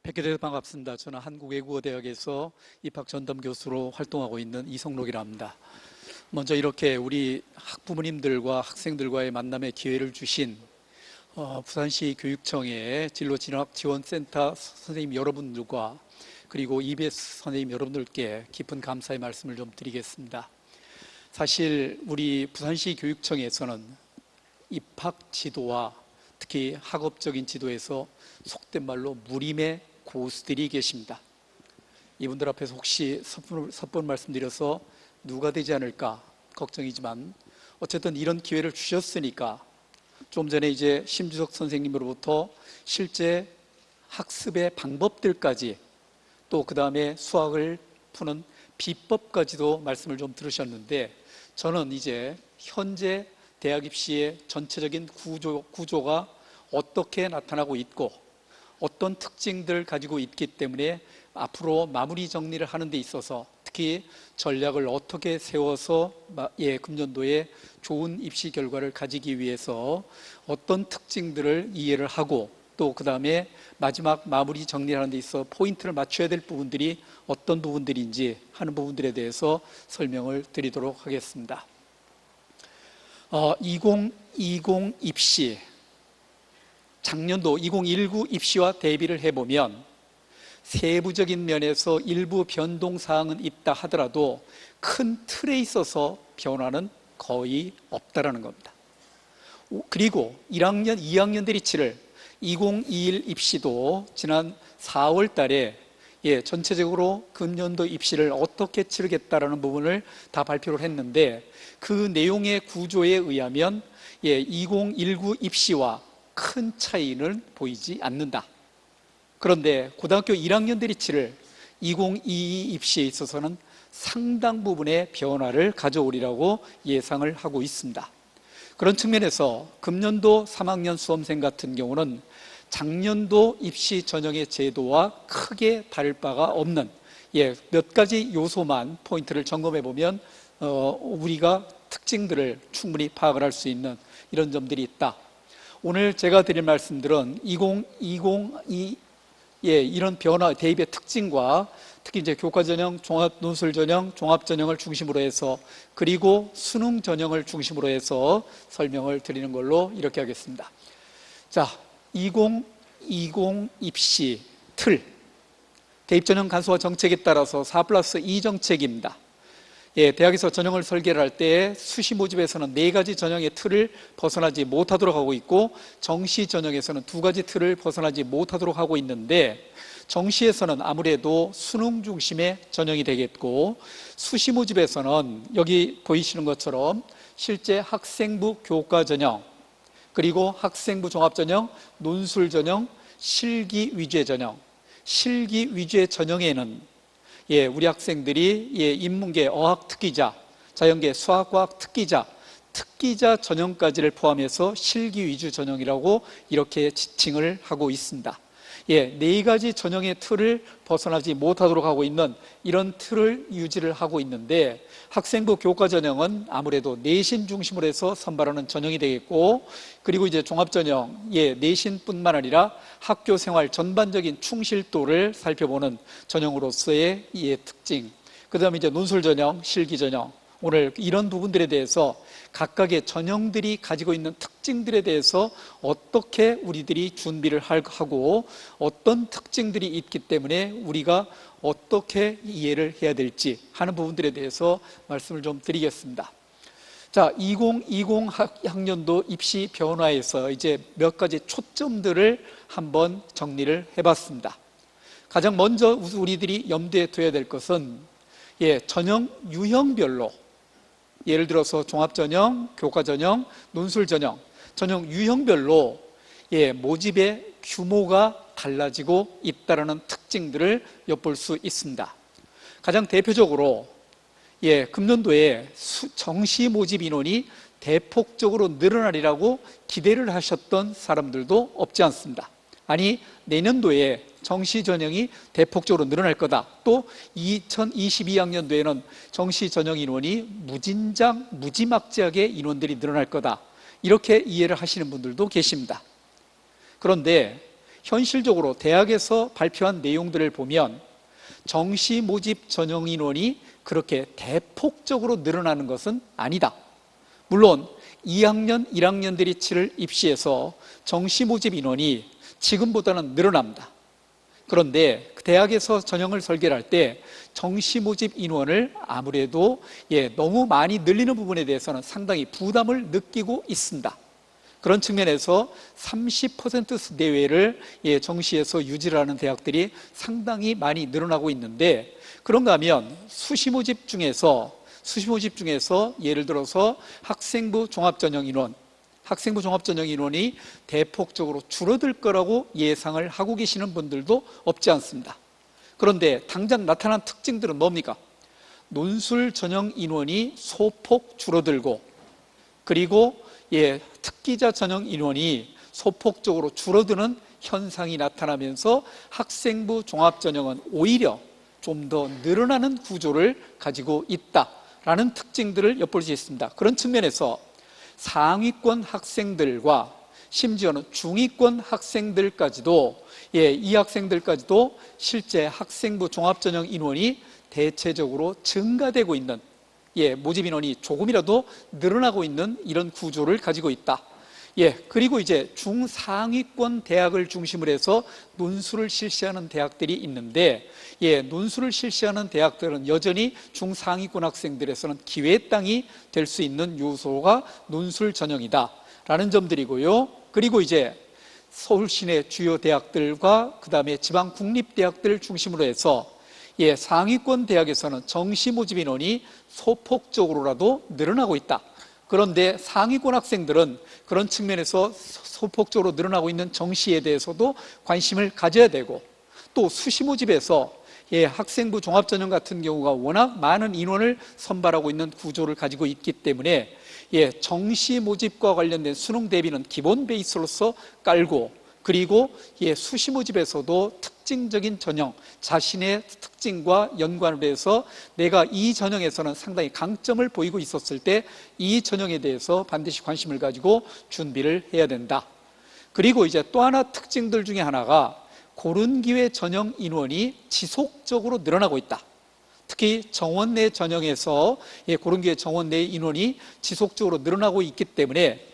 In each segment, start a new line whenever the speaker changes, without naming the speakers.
뵙게 돼서 반갑습니다. 저는 한국외국어대학에서 입학전담 교수로 활동하고 있는 이성록이라 합니다. 먼저 이렇게 우리 학부모님들과 학생들과의 만남의 기회를 주신 부산시 교육청의 진로진학지원센터 선생님 여러분들과 그리고 EBS 선생님 여러분들께 깊은 감사의 말씀을 좀 드리겠습니다. 사실 우리 부산시 교육청에서는 입학 지도와 특히 학업적인 지도에서 속된 말로 무림의 고수들이 계십니다. 이분들 앞에서 혹시 섣불 말씀드려서 누가 되지 않을까 걱정이지만 어쨌든 이런 기회를 주셨으니까 좀 전에 이제 심주석 선생님으로부터 실제 학습의 방법들까지 또 그 다음에 수학을 푸는 비법까지도 말씀을 좀 들으셨는데 저는 이제 현재 대학 입시의 전체적인 구조가 어떻게 나타나고 있고 어떤 특징들을 가지고 있기 때문에 앞으로 마무리 정리를 하는 데 있어서 특히 전략을 어떻게 세워서 금년도에 좋은 입시 결과를 가지기 위해서 어떤 특징들을 이해를 하고 또 그 다음에 마지막 마무리 정리하는 데 있어 포인트를 맞춰야 될 부분들이 어떤 부분들인지 하는 부분들에 대해서 설명을 드리도록 하겠습니다. 2020 입시, 작년도 2019 입시와 대비를 해보면 세부적인 면에서 일부 변동사항은 있다 하더라도 큰 틀에 있어서 변화는 거의 없다라는 겁니다. 그리고 1학년, 2학년들이 치를 2021 입시도 지난 4월 달에 전체적으로 금년도 입시를 어떻게 치르겠다라는 부분을 다 발표를 했는데 그 내용의 구조에 의하면 2019 입시와 큰 차이는 보이지 않는다. 그런데 고등학교 1학년들이 치를 2022 입시에 있어서는 상당 부분의 변화를 가져오리라고 예상을 하고 있습니다. 그런 측면에서 금년도 3학년 수험생 같은 경우는 작년도 입시 전형의 제도와 크게 다를 바가 없는 몇 가지 요소만 포인트를 점검해 보면 우리가 특징들을 충분히 파악을 할 수 있는 이런 점들이 있다. 오늘 제가 드릴 말씀들은 2020 이런 변화 대입의 특징과 특히 이제 교과전형, 종합논술전형, 종합전형을 중심으로 해서 그리고 수능 전형을 중심으로 해서 설명을 드리는 걸로 이렇게 하겠습니다. 자, 2020 입시 틀 대입전형 간소화 정책에 따라서 4+2 정책입니다. 대학에서 전형을 설계를 할 때 수시 모집에서는 4가지 전형의 틀을 벗어나지 못하도록 하고 있고 정시 전형에서는 2가지 틀을 벗어나지 못하도록 하고 있는데 정시에서는 아무래도 수능 중심의 전형이 되겠고 수시 모집에서는 여기 보이시는 것처럼 실제 학생부 교과 전형 그리고 학생부 종합전형, 논술전형, 실기 위주의 전형 실기 위주의 전형에는 우리 학생들이 인문계 어학 특기자, 자연계 수학과학 특기자, 특기자 전형까지를 포함해서 실기 위주 전형이라고 이렇게 지칭을 하고 있습니다. 4가지 전형의 틀을 벗어나지 못하도록 하고 있는 이런 틀을 유지를 하고 있는데 학생부 교과 전형은 아무래도 내신 중심으로 해서 선발하는 전형이 되겠고 그리고 이제 종합전형, 내신뿐만 아니라 학교 생활 전반적인 충실도를 살펴보는 전형으로서의 특징. 그 다음에 이제 논술 전형, 실기 전형. 오늘 이런 부분들에 대해서 각각의 전형들이 가지고 있는 특징들에 대해서 어떻게 우리들이 준비를 하고 어떤 특징들이 있기 때문에 우리가 어떻게 이해를 해야 될지 하는 부분들에 대해서 말씀을 좀 드리겠습니다. 자, 2020 학년도 입시 변화에서 이제 몇 가지 초점들을 한번 정리를 해봤습니다. 가장 먼저 우리들이 염두에 둬야 될 것은 전형 유형별로 예를 들어서 종합전형, 교과전형, 논술전형, 전형 유형별로 모집의 규모가 달라지고 있다는 특징들을 엿볼 수 있습니다. 가장 대표적으로 금년도에 정시 모집 인원이 대폭적으로 늘어나리라고 기대를 하셨던 사람들도 없지 않습니다. 아니 내년도에 정시 전형이 대폭적으로 늘어날 거다. 또 2022학년도에는 정시 전형 인원이 무지막지하게 인원들이 늘어날 거다. 이렇게 이해를 하시는 분들도 계십니다. 그런데 현실적으로 대학에서 발표한 내용들을 보면 정시 모집 전형 인원이 그렇게 대폭적으로 늘어나는 것은 아니다. 물론 2학년, 1학년들이 치를 입시에서 정시 모집 인원이 지금보다는 늘어납니다. 그런데 대학에서 전형을 설계할 때 정시 모집 인원을 아무래도 너무 많이 늘리는 부분에 대해서는 상당히 부담을 느끼고 있습니다. 그런 측면에서 30% 내외를 정시에서 유지를 하는 대학들이 상당히 많이 늘어나고 있는데, 그런가 하면 수시 모집 중에서 예를 들어서 학생부 종합전형 인원이 대폭적으로 줄어들 거라고 예상을 하고 계시는 분들도 없지 않습니다. 그런데 당장 나타난 특징들은 뭡니까? 논술 전형 인원이 소폭 줄어들고, 그리고 특기자 전형 인원이 소폭적으로 줄어드는 현상이 나타나면서 학생부 종합전형은 오히려 좀 더 늘어나는 구조를 가지고 있다라는 특징들을 엿볼 수 있습니다. 그런 측면에서 상위권 학생들과 심지어는 중위권 학생들까지도 이 학생들까지도 실제 학생부 종합전형 인원이 대체적으로 증가되고 있는, 모집 인원이 조금이라도 늘어나고 있는 이런 구조를 가지고 있다. 그리고 이제 중상위권 대학을 중심으로 해서 논술을 실시하는 대학들이 있는데, 논술을 실시하는 대학들은 여전히 중상위권 학생들에서는 기회의 땅이 될 수 있는 요소가 논술 전형이다 라는 점들이고요. 그리고 이제 서울 시내 주요 대학들과 그 다음에 지방 국립대학들을 중심으로 해서 상위권 대학에서는 정시 모집 인원이 소폭적으로라도 늘어나고 있다. 그런데 상위권 학생들은 그런 측면에서 소폭적으로 늘어나고 있는 정시에 대해서도 관심을 가져야 되고, 또 수시 모집에서 학생부 종합전형 같은 경우가 워낙 많은 인원을 선발하고 있는 구조를 가지고 있기 때문에 정시 모집과 관련된 수능 대비는 기본 베이스로서 깔고, 그리고 수시 모집에서도 특징적인 전형, 자신의 특징과 연관을 해서 내가 이 전형에서는 상당히 강점을 보이고 있었을 때 이 전형에 대해서 반드시 관심을 가지고 준비를 해야 된다. 그리고 이제 또 하나 특징들 중에 하나가 고른 기회 전형 인원이 지속적으로 늘어나고 있다. 특히 정원 내 전형에서 고른 기회 정원 내 인원이 지속적으로 늘어나고 있기 때문에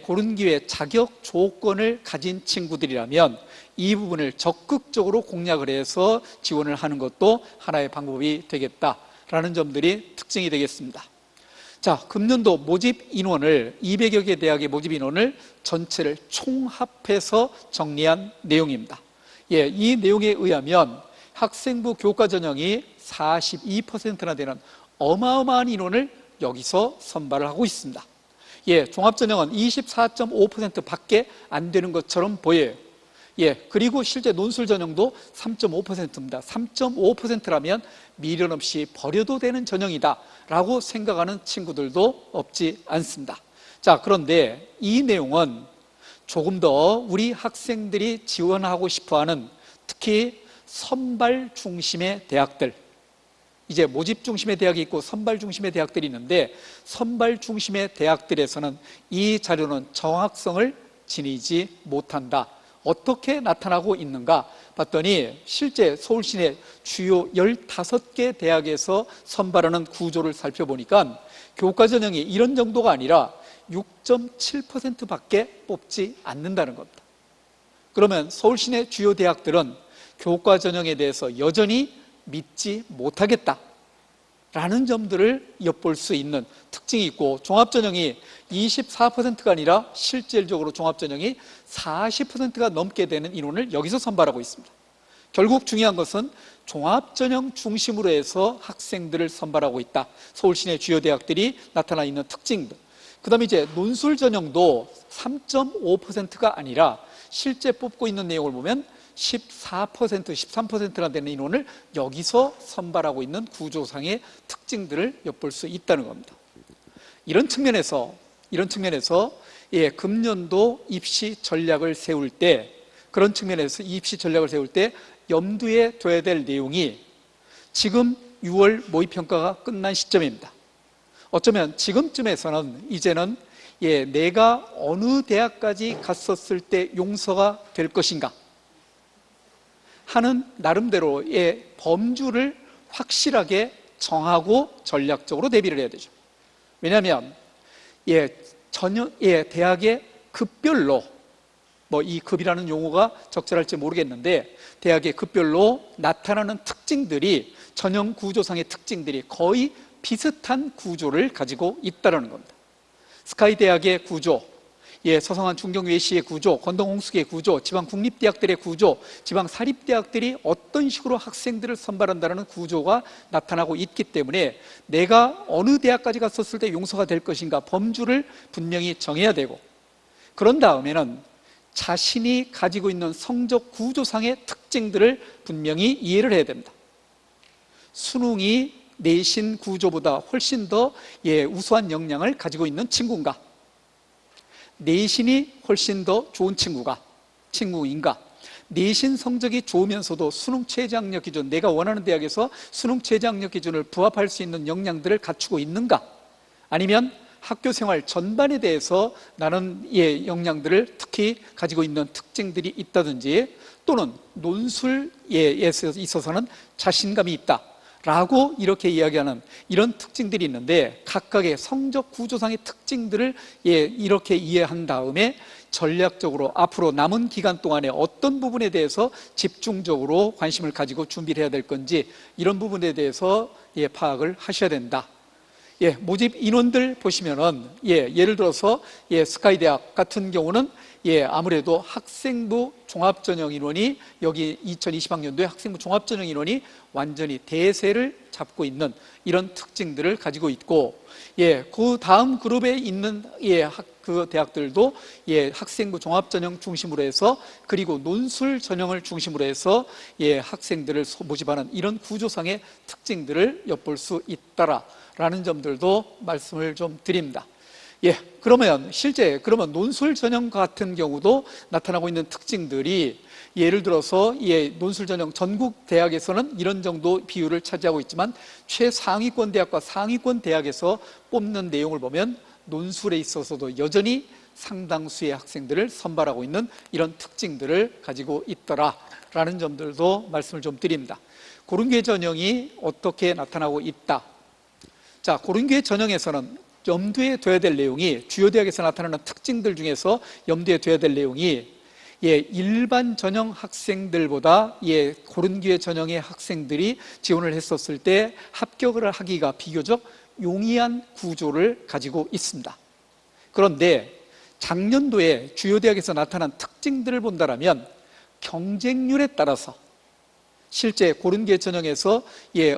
고른 기회 자격 조건을 가진 친구들이라면 이 부분을 적극적으로 공략을 해서 지원을 하는 것도 하나의 방법이 되겠다라는 점들이 특징이 되겠습니다. 자, 금년도 모집 인원을 200여 개 대학의 모집 인원을 전체를 총합해서 정리한 내용입니다. 이 내용에 의하면 학생부 교과 전형이 42%나 되는 어마어마한 인원을 여기서 선발을 하고 있습니다. 종합전형은 24.5%밖에 안 되는 것처럼 보여요. 그리고 실제 논술 전형도 3.5%입니다. 3.5%라면 미련 없이 버려도 되는 전형이다 라고 생각하는 친구들도 없지 않습니다. 자, 그런데 이 내용은 조금 더 우리 학생들이 지원하고 싶어하는, 특히 선발 중심의 대학들, 이제 모집 중심의 대학이 있고 선발 중심의 대학들이 있는데, 선발 중심의 대학들에서는 이 자료는 정확성을 지니지 못한다. 어떻게 나타나고 있는가 봤더니 실제 서울 시내 주요 15개 대학에서 선발하는 구조를 살펴보니까 교과 전형이 이런 정도가 아니라 6.7%밖에 뽑지 않는다는 겁니다. 그러면 서울 시내 주요 대학들은 교과 전형에 대해서 여전히 믿지 못하겠다 라는 점들을 엿볼 수 있는 특징이 있고, 종합전형이 24%가 아니라 실질적으로 종합전형이 40%가 넘게 되는 인원을 여기서 선발하고 있습니다. 결국 중요한 것은 종합전형 중심으로 해서 학생들을 선발하고 있다. 서울 시내 주요 대학들이 나타나 있는 특징들. 그 다음에 이제 논술 전형도 3.5%가 아니라 실제 뽑고 있는 내용을 보면 14%, 13%나 되는 인원을 여기서 선발하고 있는 구조상의 특징들을 엿볼 수 있다는 겁니다. 이런 측면에서 금년도 입시 전략을 세울 때, 그런 측면에서 입시 전략을 세울 때 염두에 둬야 될 내용이 지금 6월 모의평가가 끝난 시점입니다. 어쩌면 지금쯤에서는 이제는 내가 어느 대학까지 갔었을 때 용서가 될 것인가, 하는 나름대로의 범주를 확실하게 정하고 전략적으로 대비를 해야 되죠. 왜냐하면 대학의 급별로, 뭐 이 급이라는 용어가 적절할지 모르겠는데, 대학의 급별로 나타나는 특징들이, 전형 구조상의 특징들이 거의 비슷한 구조를 가지고 있다는 겁니다. 스카이 대학의 구조, 서성한 중경외시의 구조, 건동홍숙의 구조, 지방 국립대학들의 구조, 지방 사립대학들이 어떤 식으로 학생들을 선발한다는 구조가 나타나고 있기 때문에 내가 어느 대학까지 갔었을 때 용서가 될 것인가 범주를 분명히 정해야 되고, 그런 다음에는 자신이 가지고 있는 성적 구조상의 특징들을 분명히 이해를 해야 됩니다. 수능이 내신 구조보다 훨씬 더 우수한 역량을 가지고 있는 친구인가, 내신이 훨씬 더 좋은 친구인가, 내신 성적이 좋으면서도 수능 최저학력 기준, 내가 원하는 대학에서 수능 최저학력 기준을 부합할 수 있는 역량들을 갖추고 있는가, 아니면 학교 생활 전반에 대해서 나는 역량들을 특히 가지고 있는 특징들이 있다든지, 또는 논술에 있어서는 자신감이 있다 라고 이렇게 이야기하는 이런 특징들이 있는데, 각각의 성적 구조상의 특징들을 이렇게 이해한 다음에 전략적으로 앞으로 남은 기간 동안에 어떤 부분에 대해서 집중적으로 관심을 가지고 준비를 해야 될 건지, 이런 부분에 대해서 파악을 하셔야 된다. 모집 인원들 보시면은 예를 들어서 스카이 대학 같은 경우는 아무래도 학생부 종합전형 인원이, 여기 2020학년도에 학생부 종합전형 인원이 완전히 대세를 잡고 있는 이런 특징들을 가지고 있고, 그 다음 그룹에 있는 그 대학들도 학생부 종합전형 중심으로 해서, 그리고 논술 전형을 중심으로 해서 학생들을 모집하는 이런 구조상의 특징들을 엿볼 수 있다라는 점들도 말씀을 좀 드립니다. 그러면 실제 논술 전형 같은 경우도 나타나고 있는 특징들이, 예를 들어서 논술 전형 전국 대학에서는 이런 정도 비율을 차지하고 있지만, 최상위권 대학과 상위권 대학에서 뽑는 내용을 보면 논술에 있어서도 여전히 상당수의 학생들을 선발하고 있는 이런 특징들을 가지고 있더라라는 점들도 말씀을 좀 드립니다. 고른교회 전형이 어떻게 나타나고 있다. 자, 고른교회 전형에서는 염두에 둬야 될 내용이, 주요 대학에서 나타나는 특징들 중에서 염두에 둬야 될 내용이, 일반 전형 학생들보다 고른교회 전형의 학생들이 지원을 했었을 때 합격을 하기가 비교적 용이한 구조를 가지고 있습니다. 그런데 작년도에 주요 대학에서 나타난 특징들을 본다면, 경쟁률에 따라서 실제 고른교회 전형에서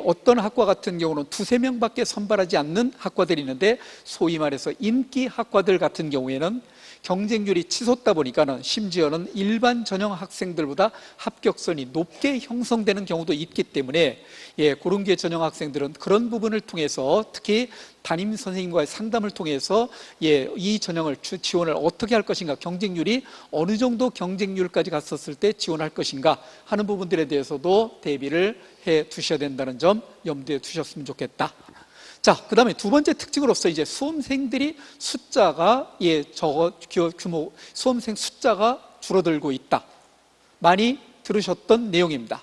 어떤 학과 같은 경우는 두세 명밖에 선발하지 않는 학과들이 있는데, 소위 말해서 인기 학과들 같은 경우에는 경쟁률이 치솟다 보니까는 심지어는 일반 전형 학생들보다 합격선이 높게 형성되는 경우도 있기 때문에, 고른교회 전형 학생들은 그런 부분을 통해서, 특히 담임 선생님과의 상담을 통해서 이 전형을 지원을 어떻게 할 것인가, 경쟁률이 어느 정도 경쟁률까지 갔었을 때 지원할 것인가 하는 부분들에 대해서도 대비를 해 두셔야 된다는 점 염두에 두셨으면 좋겠다. 자, 그 다음에 두 번째 특징으로서 수험생들이 숫자가 수험생 숫자가 줄어들고 있다. 많이 들으셨던 내용입니다.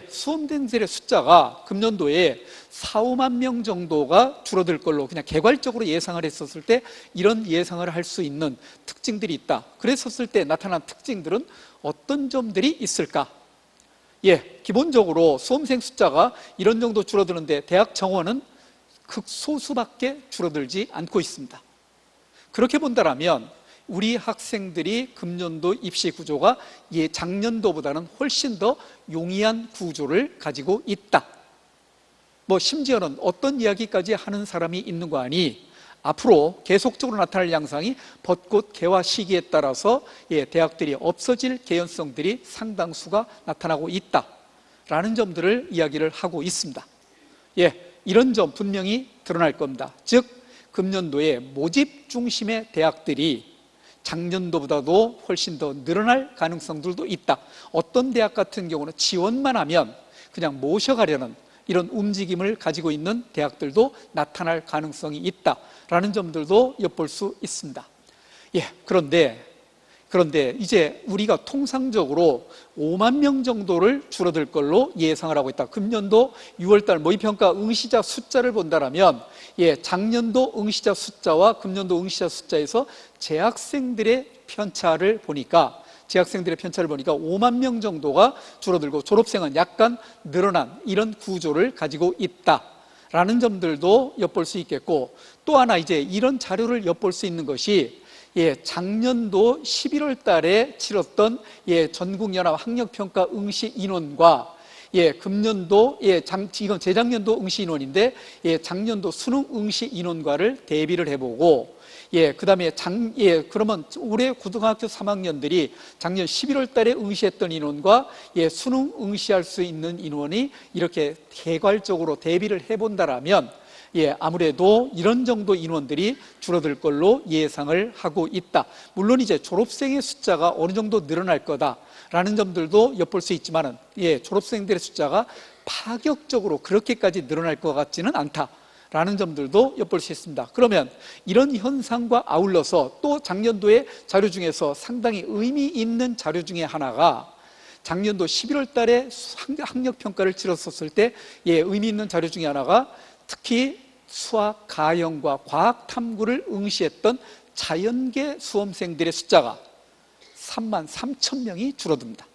수험생들의 숫자가 금년도에 4, 5만 명 정도가 줄어들 걸로 그냥 개괄적으로 예상을 했었을 때, 이런 예상을 할 수 있는 특징들이 있다. 그랬었을 때 나타난 특징들은 어떤 점들이 있을까? 기본적으로 수험생 숫자가 이런 정도 줄어드는데 대학 정원은 극소수밖에 줄어들지 않고 있습니다. 그렇게 본다면 우리 학생들이 금년도 입시 구조가 작년도보다는 훨씬 더 용이한 구조를 가지고 있다. 심지어는 어떤 이야기까지 하는 사람이 있는 거 아니, 앞으로 계속적으로 나타날 양상이 벚꽃 개화 시기에 따라서 대학들이 없어질 개연성들이 상당수가 나타나고 있다라는 점들을 이야기를 하고 있습니다. 이런 점 분명히 드러날 겁니다. 즉, 금년도에 모집 중심의 대학들이 작년도보다도 훨씬 더 늘어날 가능성들도 있다. 어떤 대학 같은 경우는 지원만 하면 그냥 모셔가려는 이런 움직임을 가지고 있는 대학들도 나타날 가능성이 있다라는 점들도 엿볼 수 있습니다. 그런데 그런데 이제 우리가 통상적으로 5만 명 정도를 줄어들 걸로 예상을 하고 있다. 금년도 6월달 모의평가 응시자 숫자를 본다라면 작년도 응시자 숫자와 금년도 응시자 숫자에서 재학생들의 편차를 보니까 5만 명 정도가 줄어들고 졸업생은 약간 늘어난 이런 구조를 가지고 있다라는 점들도 엿볼 수 있겠고, 또 하나 이제 이런 자료를 엿볼 수 있는 것이 작년도 11월 달에 치렀던 전국연합 학력평가 응시 인원과 금년도, 이건 재작년도 응시 인원인데 작년도 수능 응시 인원과를 대비를 해보고, 그 다음에 그러면 올해 고등학교 3학년들이 작년 11월 달에 응시했던 인원과 수능 응시할 수 있는 인원이 이렇게 개괄적으로 대비를 해본다라면 아무래도 이런 정도 인원들이 줄어들 걸로 예상을 하고 있다. 물론 이제 졸업생의 숫자가 어느 정도 늘어날 거다라는 점들도 엿볼 수 있지만은 졸업생들의 숫자가 파격적으로 그렇게까지 늘어날 것 같지는 않다라는 점들도 엿볼 수 있습니다. 그러면 이런 현상과 아울러서 또 작년도의 자료 중에서 상당히 의미 있는 자료 중에 하나가 작년도 11월 달에 학력평가를 치렀었을 때 의미 있는 자료 중에 하나가 특히 수학, 가형과 과학 탐구를 응시했던 자연계 수험생들의 숫자가 3만 3천 명이 줄어듭니다.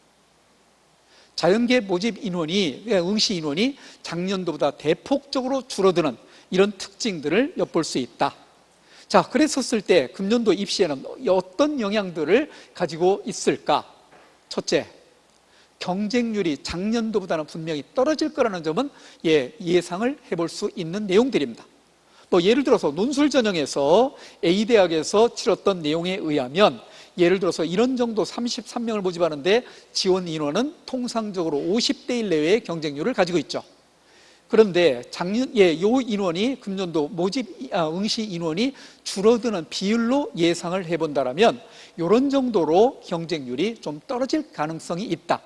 자연계 모집 인원이, 응시 인원이 작년도보다 대폭적으로 줄어드는 이런 특징들을 엿볼 수 있다. 자, 그랬었을 때 금년도 입시에는 어떤 영향들을 가지고 있을까? 첫째, 경쟁률이 작년도보다는 분명히 떨어질 거라는 점은 예상을 해볼 수 있는 내용들입니다. 뭐 예를 들어서 논술 전형에서 A대학에서 치렀던 내용에 의하면 예를 들어서 이런 정도 33명을 모집하는데 지원 인원은 통상적으로 50대 1 내외의 경쟁률을 가지고 있죠. 그런데 요 인원이 금년도 응시 인원이 줄어드는 비율로 예상을 해본다라면 이런 정도로 경쟁률이 좀 떨어질 가능성이 있다.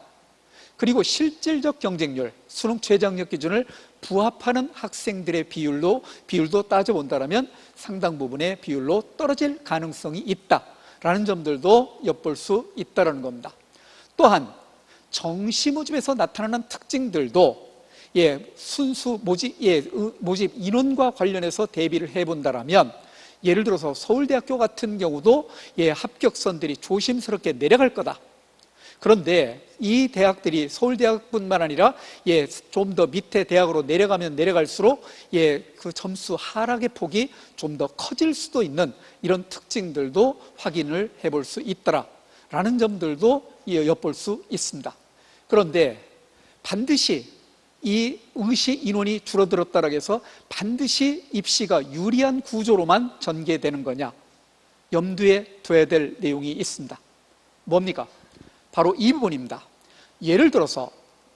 그리고 실질적 경쟁률, 수능 최저학력 기준을 부합하는 학생들의 비율도 따져본다면 상당 부분의 비율로 떨어질 가능성이 있다라는 점들도 엿볼 수 있다는 겁니다. 또한 정시 모집에서 나타나는 특징들도 순수 모집 인원과 관련해서 대비를 해본다면 예를 들어서 서울대학교 같은 경우도 합격선들이 조심스럽게 내려갈 거다. 그런데 이 대학들이 서울대학뿐만 아니라 좀 더 밑에 대학으로 내려가면 내려갈수록 그 점수 하락의 폭이 좀 더 커질 수도 있는 이런 특징들도 확인을 해볼 수 있더라라는 점들도 엿볼 수 있습니다. 그런데 반드시 이 응시 인원이 줄어들었다고 해서 반드시 입시가 유리한 구조로만 전개되는 거냐? 염두에 둬야 될 내용이 있습니다. 뭡니까? 바로 이 부분입니다. 예를 들어서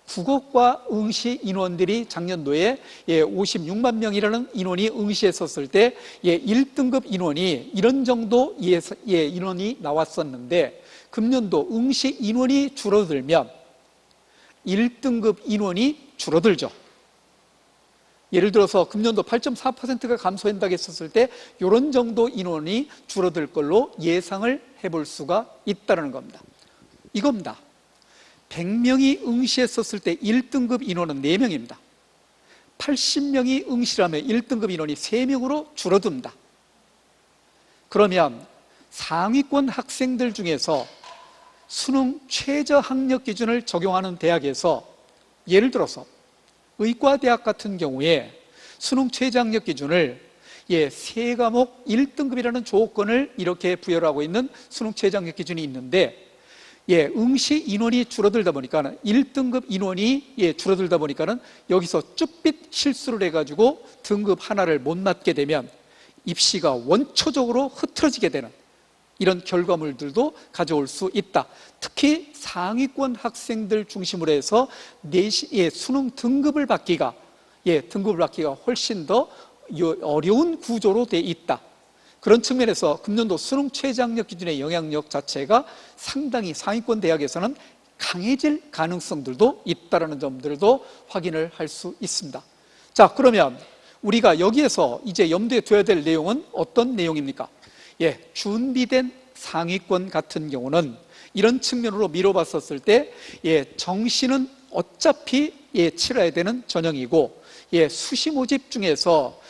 국어과 응시 인원들이 작년도에 56만 명이라는 인원이 응시했었을 때 1등급 인원이 이런 정도 인원이 나왔었는데 금년도 응시 인원이 줄어들면 1등급 인원이 줄어들죠. 예를 들어서 금년도 8.4%가 감소한다고 했었을 때 이런 정도 인원이 줄어들 걸로 예상을 해볼 수가 있다는 겁니다. 이겁니다. 100명이 응시했었을 때 1등급 인원은 4명입니다. 80명이 응시를 하면 1등급 인원이 3명으로 줄어듭니다. 그러면 상위권 학생들 중에서 수능 최저 학력 기준을 적용하는 대학에서 예를 들어서 의과대학 같은 경우에 수능 최저 학력 기준을 3과목 1등급이라는 조건을 이렇게 부여를 하고 있는 수능 최저 학력 기준이 있는데 응시 인원이 줄어들다 보니까는 1등급 인원이 줄어들다 보니까는 여기서 쭈삣 실수를 해가지고 등급 하나를 못 맞게 되면 입시가 원초적으로 흐트러지게 되는 이런 결과물들도 가져올 수 있다. 특히 상위권 학생들 중심으로 해서 수능 등급을 받기가 훨씬 더 어려운 구조로 돼 있다. 그런 측면에서 금년도 수능 최저학력 기준의 영향력 자체가 상당히 상위권 대학에서는 강해질 가능성들도 있다는 점들도 확인을 할 수 있습니다. 자, 그러면 우리가 여기에서 이제 염두에 둬야 될 내용은 어떤 내용입니까? 준비된 상위권 같은 경우는 이런 측면으로 미뤄봤었을 때 정시는 어차피 치러야 되는 전형이고 수시 모집 중에서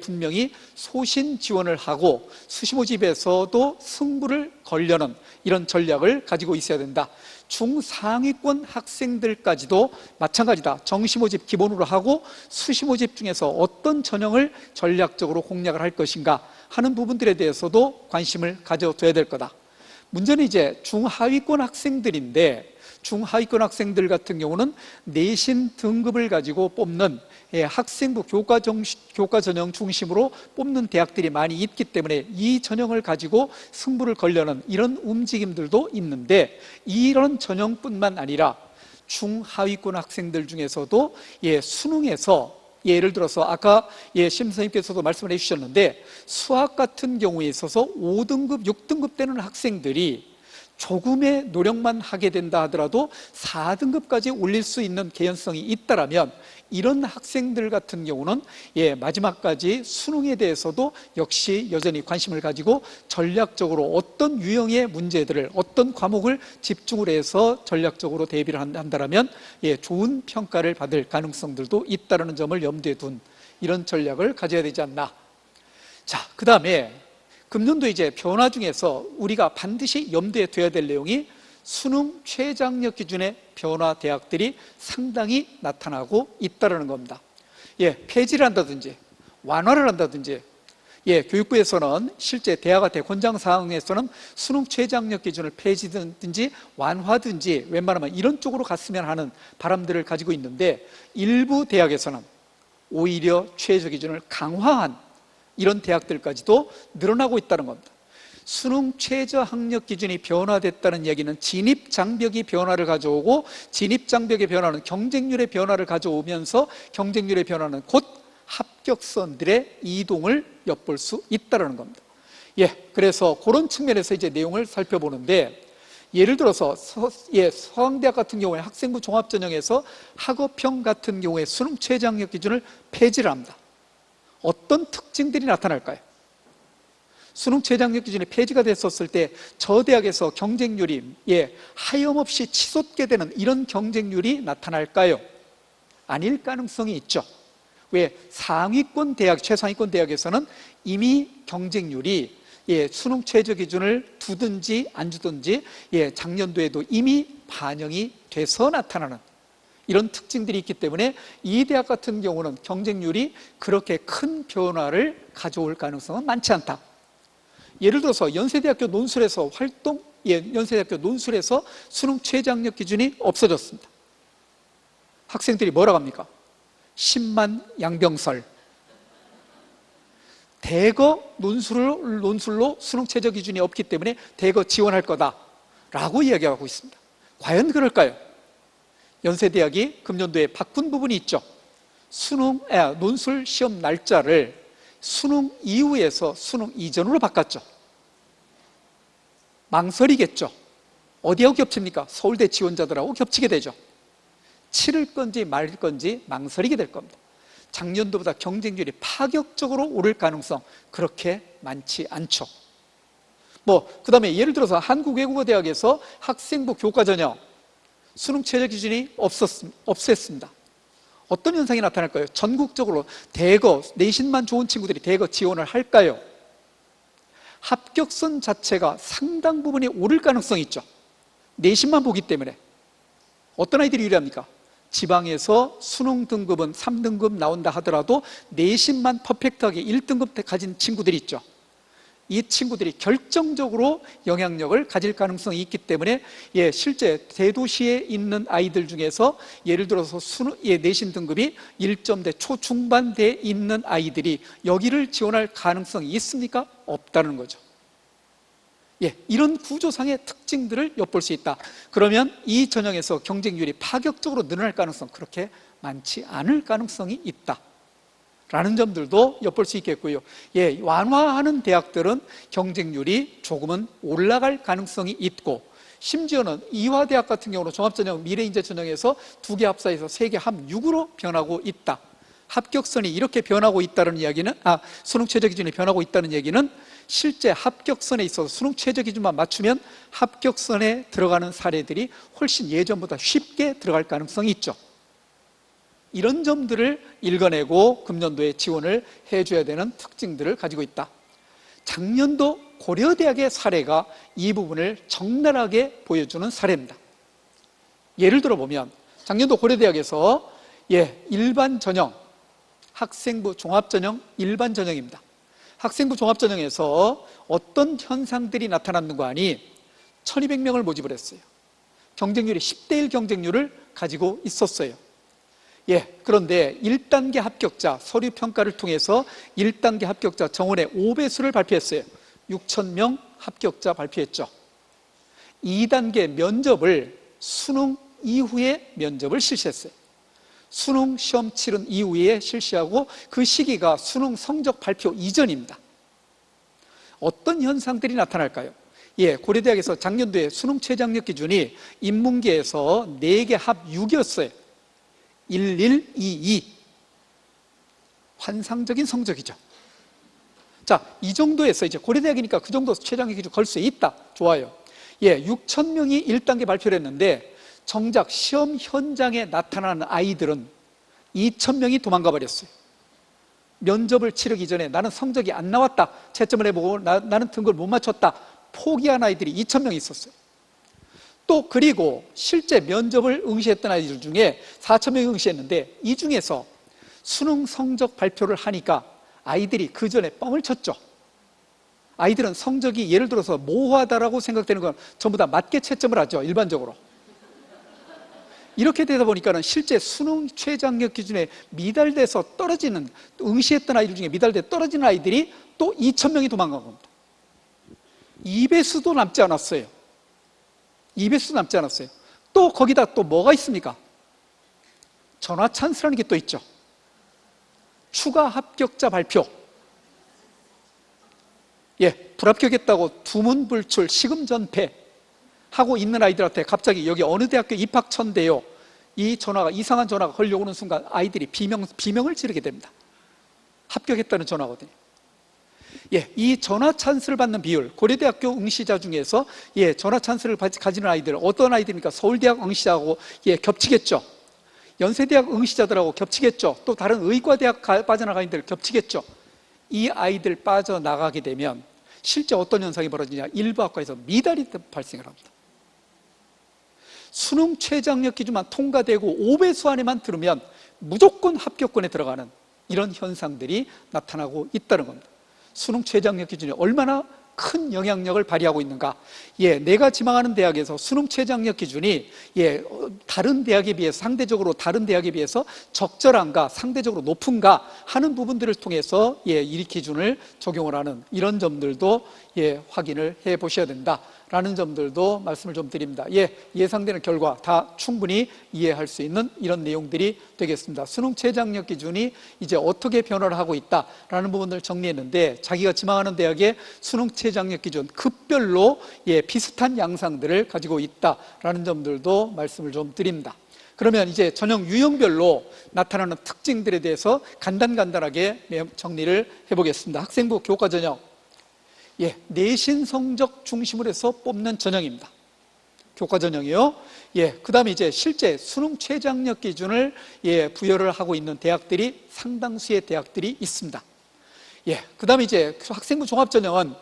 분명히 소신 지원을 하고 수시 모집에서도 승부를 걸려는 이런 전략을 가지고 있어야 된다. 중상위권 학생들까지도 마찬가지다. 정시 모집 기본으로 하고 수시 모집 중에서 어떤 전형을 전략적으로 공략을 할 것인가 하는 부분들에 대해서도 관심을 가져둬야 될 거다. 문제는 이제 중하위권 학생들인데, 중하위권 학생들 같은 경우는 내신 등급을 가지고 뽑는 학생부 교과 전형 중심으로 뽑는 대학들이 많이 있기 때문에 이 전형을 가지고 승부를 걸려는 이런 움직임들도 있는데, 이런 전형뿐만 아니라 중하위권 학생들 중에서도 수능에서 예를 들어서 아까 심 선생님께서도 말씀을 해주셨는데, 수학 같은 경우에 있어서 5등급, 6등급 되는 학생들이 조금의 노력만 하게 된다 하더라도 4등급까지 올릴 수 있는 개연성이 있다라면, 이런 학생들 같은 경우는 마지막까지 수능에 대해서도 역시 여전히 관심을 가지고 전략적으로 어떤 유형의 문제들을, 어떤 과목을 집중을 해서 전략적으로 대비를 한다면 좋은 평가를 받을 가능성들도 있다는 점을 염두에 둔 이런 전략을 가져야 되지 않나. 자, 그 다음에 금년도 이제 변화 중에서 우리가 반드시 염두에 둬야 될 내용이 수능 최장력 기준의 변화 대학들이 상당히 나타나고 있다는 겁니다. 폐지를 한다든지 완화를 한다든지, 교육부에서는 실제 대학한테 권장 사항에서는 수능 최장력 기준을 폐지든지 완화든지 웬만하면 이런 쪽으로 갔으면 하는 바람들을 가지고 있는데, 일부 대학에서는 오히려 최저 기준을 강화한 이런 대학들까지도 늘어나고 있다는 겁니다. 수능 최저 학력 기준이 변화됐다는 얘기는 진입 장벽이 변화를 가져오고, 진입 장벽의 변화는 경쟁률의 변화를 가져오면서 경쟁률의 변화는 곧 합격선들의 이동을 엿볼 수 있다는 겁니다. 그래서 그런 측면에서 이제 내용을 살펴보는데, 예를 들어서 서강대학 같은 경우에 학생부 종합전형에서 학업형 같은 경우에 수능 최저 학력 기준을 폐지를 합니다. 어떤 특징들이 나타날까요? 수능 최저학력 기준이 폐지가 됐었을 때 저 대학에서 경쟁률이 하염없이 치솟게 되는 이런 경쟁률이 나타날까요? 아닐 가능성이 있죠. 왜? 상위권 대학, 최상위권 대학에서는 이미 경쟁률이 수능 최저 기준을 두든지 안 주든지 작년도에도 이미 반영이 돼서 나타나는 이런 특징들이 있기 때문에 이 대학 같은 경우는 경쟁률이 그렇게 큰 변화를 가져올 가능성은 많지 않다. 예를 들어서 연세대학교 논술에서 연세대학교 논술에서 수능 최저학력 기준이 없어졌습니다. 학생들이 뭐라고 합니까? 10만 양병설. 대거 논술로 수능 최저 기준이 없기 때문에 대거 지원할 거다라고 이야기하고 있습니다. 과연 그럴까요? 연세대학이 금년도에 바꾼 부분이 있죠. 논술 시험 날짜를 수능 이후에서 수능 이전으로 바꿨죠. 망설이겠죠. 어디하고 겹칩니까? 서울대 지원자들하고 겹치게 되죠. 치를 건지 말 건지 망설이게 될 겁니다. 작년도보다 경쟁률이 파격적으로 오를 가능성 그렇게 많지 않죠. 그 다음에 예를 들어서 한국외국어대학에서 학생부 교과전형 수능 최저 기준이 없앴습니다. 어떤 현상이 나타날까요? 전국적으로 대거 내신만 좋은 친구들이 대거 지원을 할까요? 합격선 자체가 상당 부분이 오를 가능성이 있죠. 내신만 보기 때문에. 어떤 아이들이 유리합니까? 지방에서 수능 등급은 3등급 나온다 하더라도 내신만 퍼펙트하게 1등급 가진 친구들이 있죠. 이 친구들이 결정적으로 영향력을 가질 가능성이 있기 때문에 실제 대도시에 있는 아이들 중에서 예를 들어서 내신 등급이 1점대 초중반대에 있는 아이들이 여기를 지원할 가능성이 있습니까? 없다는 거죠. 이런 구조상의 특징들을 엿볼 수 있다. 그러면 이 전형에서 경쟁률이 파격적으로 늘어날 가능성 그렇게 많지 않을 가능성이 있다 라는 점들도 엿볼 수 있겠고요. 완화하는 대학들은 경쟁률이 조금은 올라갈 가능성이 있고, 심지어는 이화대학 같은 경우는 종합전형 미래인재전형에서 2개 합사해서 3개 합 6으로 변하고 있다. 합격선이 이렇게 변하고 있다는 이야기는 수능 최저 기준이 변하고 있다는 얘기는 실제 합격선에 있어서 수능 최저 기준만 맞추면 합격선에 들어가는 사례들이 훨씬 예전보다 쉽게 들어갈 가능성이 있죠. 이런 점들을 읽어내고 금년도에 지원을 해줘야 되는 특징들을 가지고 있다. 작년도 고려대학의 사례가 이 부분을 적나라하게 보여주는 사례입니다. 예를 들어보면 작년도 고려대학에서 일반 전형, 학생부 종합전형, 일반 전형입니다. 학생부 종합전형에서 어떤 현상들이 나타났는가 하니 1200명을 모집을 했어요. 경쟁률이 10대 1 경쟁률을 가지고 있었어요. 그런데 1단계 합격자 서류 평가를 통해서 1단계 합격자 정원의 5배수를 발표했어요. 6000명 합격자 발표했죠. 2단계 면접을 수능 이후에 면접을 실시했어요. 수능 시험 치른 이후에 실시하고 그 시기가 수능 성적 발표 이전입니다. 어떤 현상들이 나타날까요? 고려대학에서 작년도에 수능 최저학력 기준이 인문계에서 4개 합 6이었어요. 1122. 환상적인 성적이죠. 자, 이 정도에서 이제 고려대학이니까 그 정도 최저학력 기준 걸 수 있다. 좋아요. 6000명이 1단계 발표를 했는데 정작 시험 현장에 나타나는 아이들은 2000명이 도망가 버렸어요. 면접을 치르기 전에 나는 성적이 안 나왔다, 채점을 해보고 나는 등급을 못 맞췄다, 포기한 아이들이 2000명이 있었어요. 또 그리고 실제 면접을 응시했던 아이들 중에 4000명이 응시했는데 이 중에서 수능 성적 발표를 하니까 아이들이 그 전에 뻥을 쳤죠. 아이들은 성적이 예를 들어서 모호하다라고 생각되는 건 전부 다 맞게 채점을 하죠, 일반적으로. 이렇게 되다 보니까는 실제 수능 최저학력 기준에 미달돼서 떨어지는, 응시했던 아이들 중에 미달돼 떨어지는 아이들이 또 2000명이 도망간 겁니다. 2배수도 남지 않았어요. 2배수도 남지 않았어요. 또 거기다 또 뭐가 있습니까? 전화 찬스라는 게 또 있죠. 추가 합격자 발표. 불합격했다고 두문불출, 시금전패 하고 있는 아이들한테 갑자기 여기 어느 대학교 입학처인데요, 이 전화가, 이상한 전화가 걸려오는 순간 아이들이 비명을 지르게 됩니다. 합격했다는 전화거든요. 이 전화 찬스를 받는 비율, 고려대학교 응시자 중에서 전화 찬스를 가지는 아이들 어떤 아이들입니까? 서울대학 응시자하고 겹치겠죠. 연세대학 응시자들하고 겹치겠죠. 또 다른 의과대학 빠져나가는 애들 겹치겠죠. 이 아이들 빠져나가게 되면 실제 어떤 현상이 벌어지냐, 일부 학과에서 미달이 발생을 합니다. 수능 최저학력 기준만 통과되고 5배수 안에만 들으면 무조건 합격권에 들어가는 이런 현상들이 나타나고 있다는 겁니다. 수능 최저학력 기준이 얼마나 큰 영향력을 발휘하고 있는가. 내가 지망하는 대학에서 수능 최저학력 기준이 다른 대학에 비해서, 상대적으로 다른 대학에 비해서 적절한가, 상대적으로 높은가 하는 부분들을 통해서 이 기준을 적용을 하는 이런 점들도 확인을 해 보셔야 된다라는 점들도 말씀을 좀 드립니다. 예상되는 결과 다 충분히 이해할 수 있는 이런 내용들이 되겠습니다. 수능 최저학력 기준이 이제 어떻게 변화를 하고 있다라는 부분을 정리했는데, 자기가 지망하는 대학의 수능 최저학력 기준 급별로 비슷한 양상들을 가지고 있다라는 점들도 말씀을 좀 드립니다. 그러면 이제 전형 유형별로 나타나는 특징들에 대해서 간단하게 정리를 해보겠습니다. 학생부 교과 전형, 내신 성적 중심으로 해서 뽑는 전형입니다. 교과 전형이요. 그 다음에 이제 실제 수능 최저학력 기준을 부여를 하고 있는 대학들이 상당수의 대학들이 있습니다. 그 다음에 이제 학생부 종합전형은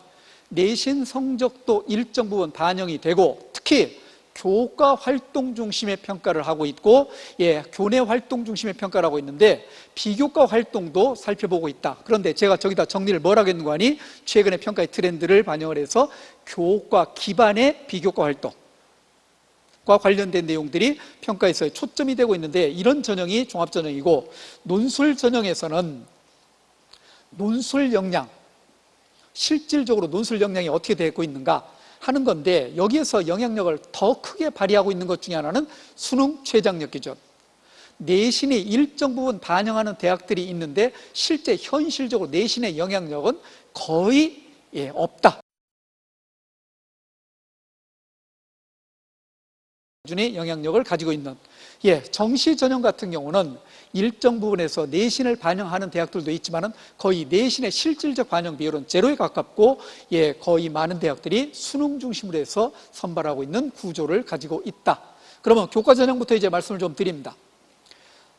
내신 성적도 일정 부분 반영이 되고, 특히 교과 활동 중심의 평가를 하고 있고, 교내 활동 중심의 평가를 하고 있는데 비교과 활동도 살펴보고 있다. 그런데 제가 저기다 정리를 뭐라고 했는가 하니, 최근의 평가의 트렌드를 반영을 해서 교과 기반의 비교과 활동과 관련된 내용들이 평가에서 초점이 되고 있는데, 이런 전형이 종합전형이고, 논술 전형에서는 논술 역량, 실질적으로 논술 역량이 어떻게 되고 있는가 하는 건데, 여기에서 영향력을 더 크게 발휘하고 있는 것 중에 하나는 수능 최저학력 기준. 내신이 일정 부분 반영하는 대학들이 있는데 실제 현실적으로 내신의 영향력은 거의 없다. 기준의 영향력을 가지고 있는 정시 전형 같은 경우는 일정 부분에서 내신을 반영하는 대학들도 있지만은 거의 내신의 실질적 반영 비율은 제로에 가깝고 거의 많은 대학들이 수능 중심으로 해서 선발하고 있는 구조를 가지고 있다. 그러면 교과 전형부터 이제 말씀을 좀 드립니다.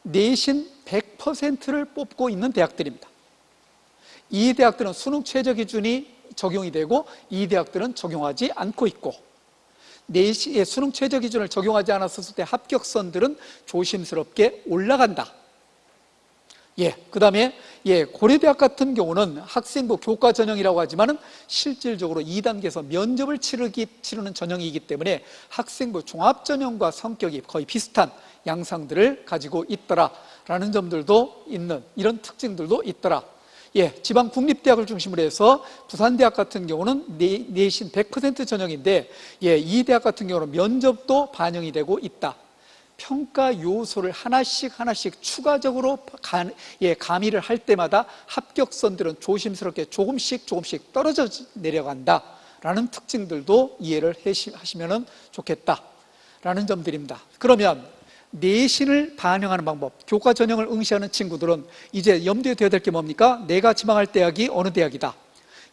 내신 100%를 뽑고 있는 대학들입니다. 이 대학들은 수능 최저 기준이 적용이 되고 이 대학들은 적용하지 않고 있고, 내신의 수능 최저 기준을 적용하지 않았을 때 합격선들은 조심스럽게 올라간다. 그 다음에 고려대학 같은 경우는 학생부 교과 전형이라고 하지만은 실질적으로 2단계에서 면접을 치르는 전형이기 때문에 학생부 종합 전형과 성격이 거의 비슷한 양상들을 가지고 있더라라는 점들도 있는, 이런 특징들도 있더라. 지방 국립대학을 중심으로 해서 부산대학 같은 경우는 내신 100% 전형인데 이 대학 같은 경우는 면접도 반영이 되고 있다. 평가 요소를 하나씩 추가적으로 가미를 할 때마다 합격선들은 조심스럽게 조금씩 떨어져 내려간다라는 특징들도 이해를 하시면 좋겠다라는 점들입니다. 그러면 내신을 반영하는 방법, 교과 전형을 응시하는 친구들은 이제 염두에 둬야 될 게 뭡니까? 내가 지망할 대학이 어느 대학이다,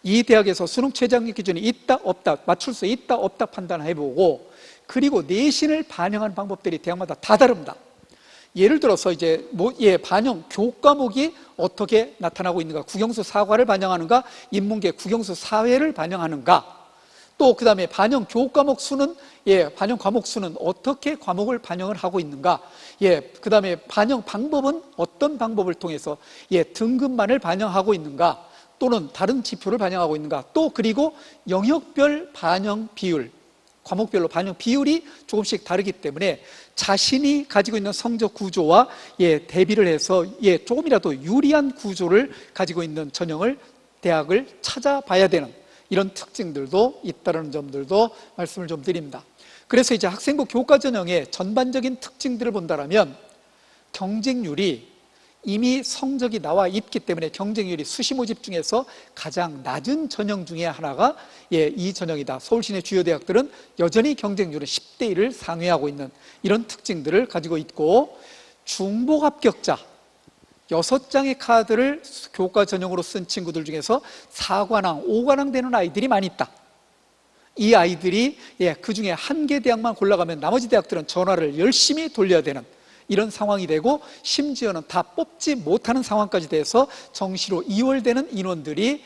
이 대학에서 수능 최저학력 기준이 있다 없다, 맞출 수 있다 없다 판단해보고, 그리고 내신을 반영하는 방법들이 대학마다 다 다릅니다. 예를 들어서 이제 반영 교과목이 어떻게 나타나고 있는가, 국영수 사과를 반영하는가, 인문계 국영수 사회를 반영하는가, 또 그 다음에 반영 교과목 수는 반영 과목 수는 어떻게 과목을 반영을 하고 있는가, 그 다음에 반영 방법은 어떤 방법을 통해서 등급만을 반영하고 있는가, 또는 다른 지표를 반영하고 있는가, 또 그리고 영역별 반영 비율, 과목별로 반영 비율이 조금씩 다르기 때문에 자신이 가지고 있는 성적 구조와 대비를 해서 조금이라도 유리한 구조를 가지고 있는 전형을, 대학을 찾아봐야 되는 이런 특징들도 있다는 점들도 말씀을 좀 드립니다. 그래서 이제 학생부 교과 전형의 전반적인 특징들을 본다면 경쟁률이 이미 성적이 나와 있기 때문에 경쟁률이 수시 모집 중에서 가장 낮은 전형 중에 하나가 이 전형이다. 서울시내 주요 대학들은 여전히 경쟁률은 10대 1을 상회하고 있는 이런 특징들을 가지고 있고, 중복 합격자 6장의 카드를 교과 전형으로 쓴 친구들 중에서 4관왕, 5관왕 되는 아이들이 많이 있다. 이 아이들이 그 중에 한 개 대학만 골라가면 나머지 대학들은 전화를 열심히 돌려야 되는 이런 상황이 되고, 심지어는 다 뽑지 못하는 상황까지 돼서 정시로 이월되는 인원들이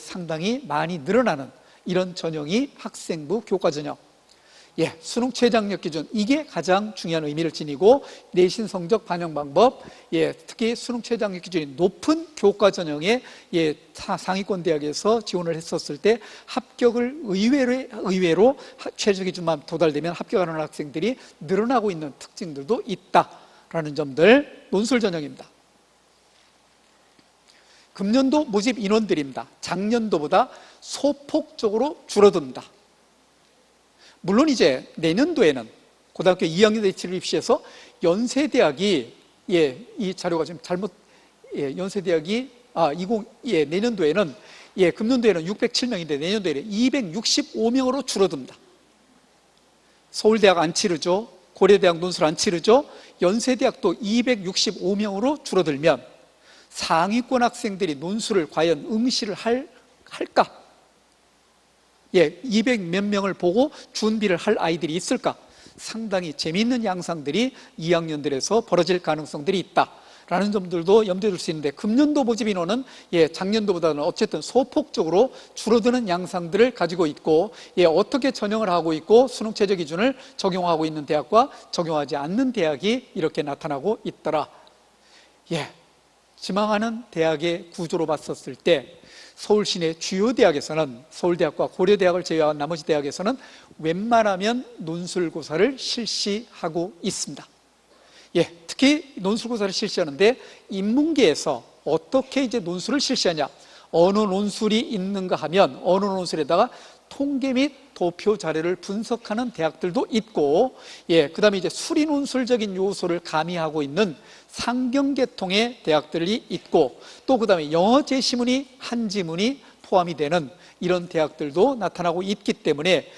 상당히 많이 늘어나는 이런 전형이 학생부 교과 전형. 수능 최저학력 기준, 이게 가장 중요한 의미를 지니고, 내신 성적 반영 방법, 특히 수능 최저학력 기준이 높은 교과 전형에 상위권 대학에서 지원을 했었을 때 합격을 의외로 최저 기준만 도달되면 합격하는 학생들이 늘어나고 있는 특징들도 있다라는 점들, 논술 전형입니다. 금년도 모집 인원들입니다. 작년도보다 소폭적으로 줄어듭니다. 물론 이제 내년도에는 고등학교 2학년 H를 입시해서 연세대학이 이 자료가 지금 잘못 연세대학이 내년도에는 금년도에는 607명인데 내년도에는 265명으로 줄어듭니다. 서울대학 안 치르죠. 고려대학 논술 안 치르죠. 연세대학도 265명으로 줄어들면 상위권 학생들이 논술을 과연 응시를 할까? 200 몇 명을 보고 준비를 할 아이들이 있을까? 상당히 재미있는 양상들이 2학년들에서 벌어질 가능성들이 있다라는 점들도 염두에 둘 수 있는데, 금년도 모집 인원은 작년도보다는 어쨌든 소폭적으로 줄어드는 양상들을 가지고 있고, 어떻게 전형을 하고 있고 수능 최저 기준을 적용하고 있는 대학과 적용하지 않는 대학이 이렇게 나타나고 있더라. 지망하는 대학의 구조로 봤었을 때 서울 시내 주요 대학에서는, 서울대학과 고려대학을 제외한 나머지 대학에서는 웬만하면 논술고사를 실시하고 있습니다. 특히 논술고사를 실시하는데 인문계에서 어떻게 이제 논술을 실시하냐, 어느 논술이 있는가 하면 어느 논술에다가 통계 및 도표 자료를 분석하는 대학들도 있고, 그 다음에 이제 수리 논술적인 요소를 가미하고 있는 상경계통의 대학들이 있고, 또 그 다음에 영어 제시문이 한 지문이 포함이 되는 이런 대학들도 나타나고 있기 때문에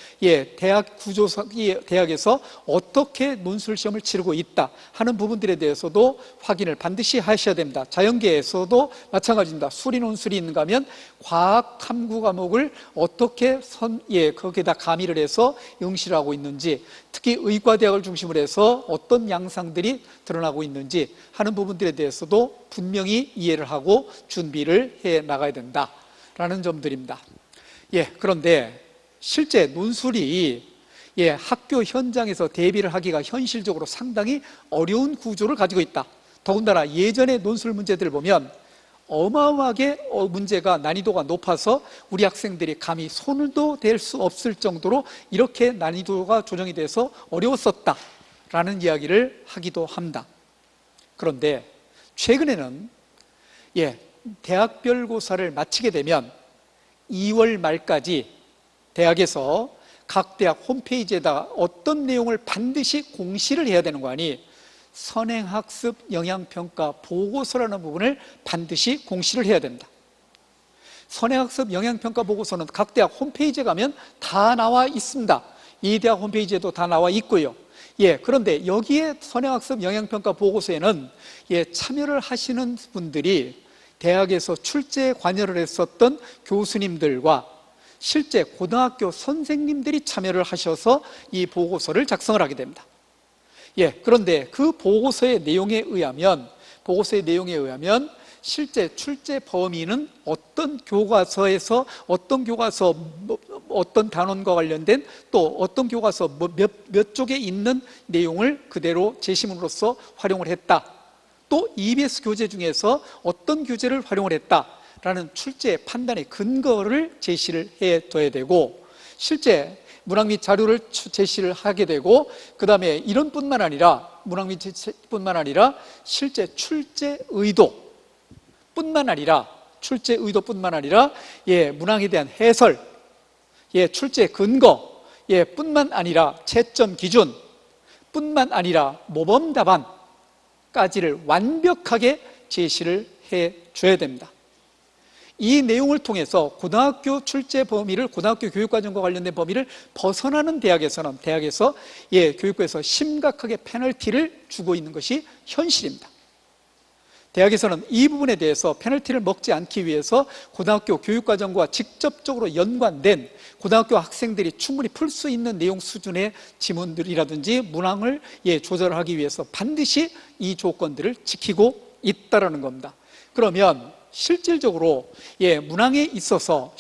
대학 구조사, 대학에서 어떻게 논술 시험을 치르고 있다 하는 부분들에 대해서도 확인을 반드시 하셔야 됩니다. 자연계에서도 마찬가지입니다. 수리 논술이 있는가 하면 과학 탐구 과목을 어떻게 거기에다 가미를 해서 응시를 하고 있는지, 특히 의과대학을 중심으로 해서 어떤 양상들이 드러나고 있는지 하는 부분들에 대해서도 분명히 이해를 하고 준비를 해 나가야 된다라는 점들입니다. 그런데 실제 논술이 학교 현장에서 대비를 하기가 현실적으로 상당히 어려운 구조를 가지고 있다. 더군다나 예전의 논술 문제들을 보면 어마어마하게 문제가 난이도가 높아서 우리 학생들이 감히 손도 댈 수 없을 정도로 이렇게 난이도가 조정이 돼서 어려웠었다라는 이야기를 하기도 합니다. 그런데 최근에는 대학별고사를 마치게 되면 2월 말까지 대학에서 각 대학 홈페이지에다가 어떤 내용을 반드시 공시를 해야 되는 거 아니, 선행학습 영향평가 보고서라는 부분을 반드시 공시를 해야 됩니다. 선행학습 영향평가 보고서는 각 대학 홈페이지에 가면 다 나와 있습니다. 이 대학 홈페이지에도 다 나와 있고요. 그런데 여기에 선행학습 영향평가 보고서에는 참여를 하시는 분들이 대학에서 출제에 관여를 했었던 교수님들과 실제 고등학교 선생님들이 참여를 하셔서 이 보고서를 작성을 하게 됩니다. 그런데 그 보고서의 내용에 의하면 실제 출제 범위는 어떤 교과서에서 어떤 교과서 어떤 단원과 관련된 또 어떤 교과서 몇 쪽에 있는 내용을 그대로 제시문으로서 활용을 했다, 또 EBS 교재 중에서 어떤 교재를 활용을 했다라는 출제 판단의 근거를 제시를 해둬야 되고, 실제 문항 및 자료를 제시를 하게 되고, 그 다음에 이런 뿐만 아니라 문항 및 뿐만 아니라 실제 출제 의도뿐만 아니라 문항에 대한 해설, 출제 근거, 뿐만 아니라 채점 기준, 뿐만 아니라 모범 답안까지를 완벽하게 제시를 해줘야 됩니다. 이 내용을 통해서 고등학교 출제 범위를, 고등학교 교육과정과 관련된 범위를 벗어나는 대학에서 교육부에서 심각하게 페널티를 주고 있는 것이 현실입니다. 대학에서는 이 부분에 대해서 페널티를 먹지 않기 위해서 고등학교 교육과정과 직접적으로 연관된 고등학교 학생들이 충분히 풀 수 있는 내용 수준의 지문들이라든지 문항을 조절하기 위해서 반드시 이 조건들을 지키고 있다는 겁니다. 그러면 실질적으로 문항에 있어서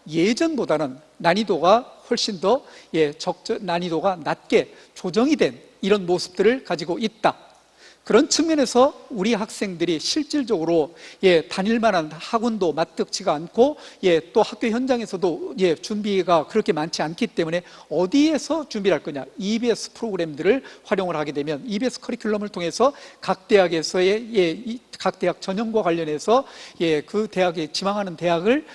예전보다는 난이도가 훨씬 더 난이도가 낮게 조정이 된 이런 모습들을 가지고 있다. 그런 측면에서 우리 학생들이 실질적으로 다닐 만한 학원도 마땅치가 않고 또 학교 현장에서도 준비가 그렇게 많지 않기 때문에 어디에서 준비를 할 거냐, EBS 프로그램들을 활용을 하게 되면 EBS 커리큘럼을 통해서 각 대학에서의 각 대학 전형과 관련해서 그 대학에 지망하는 대학을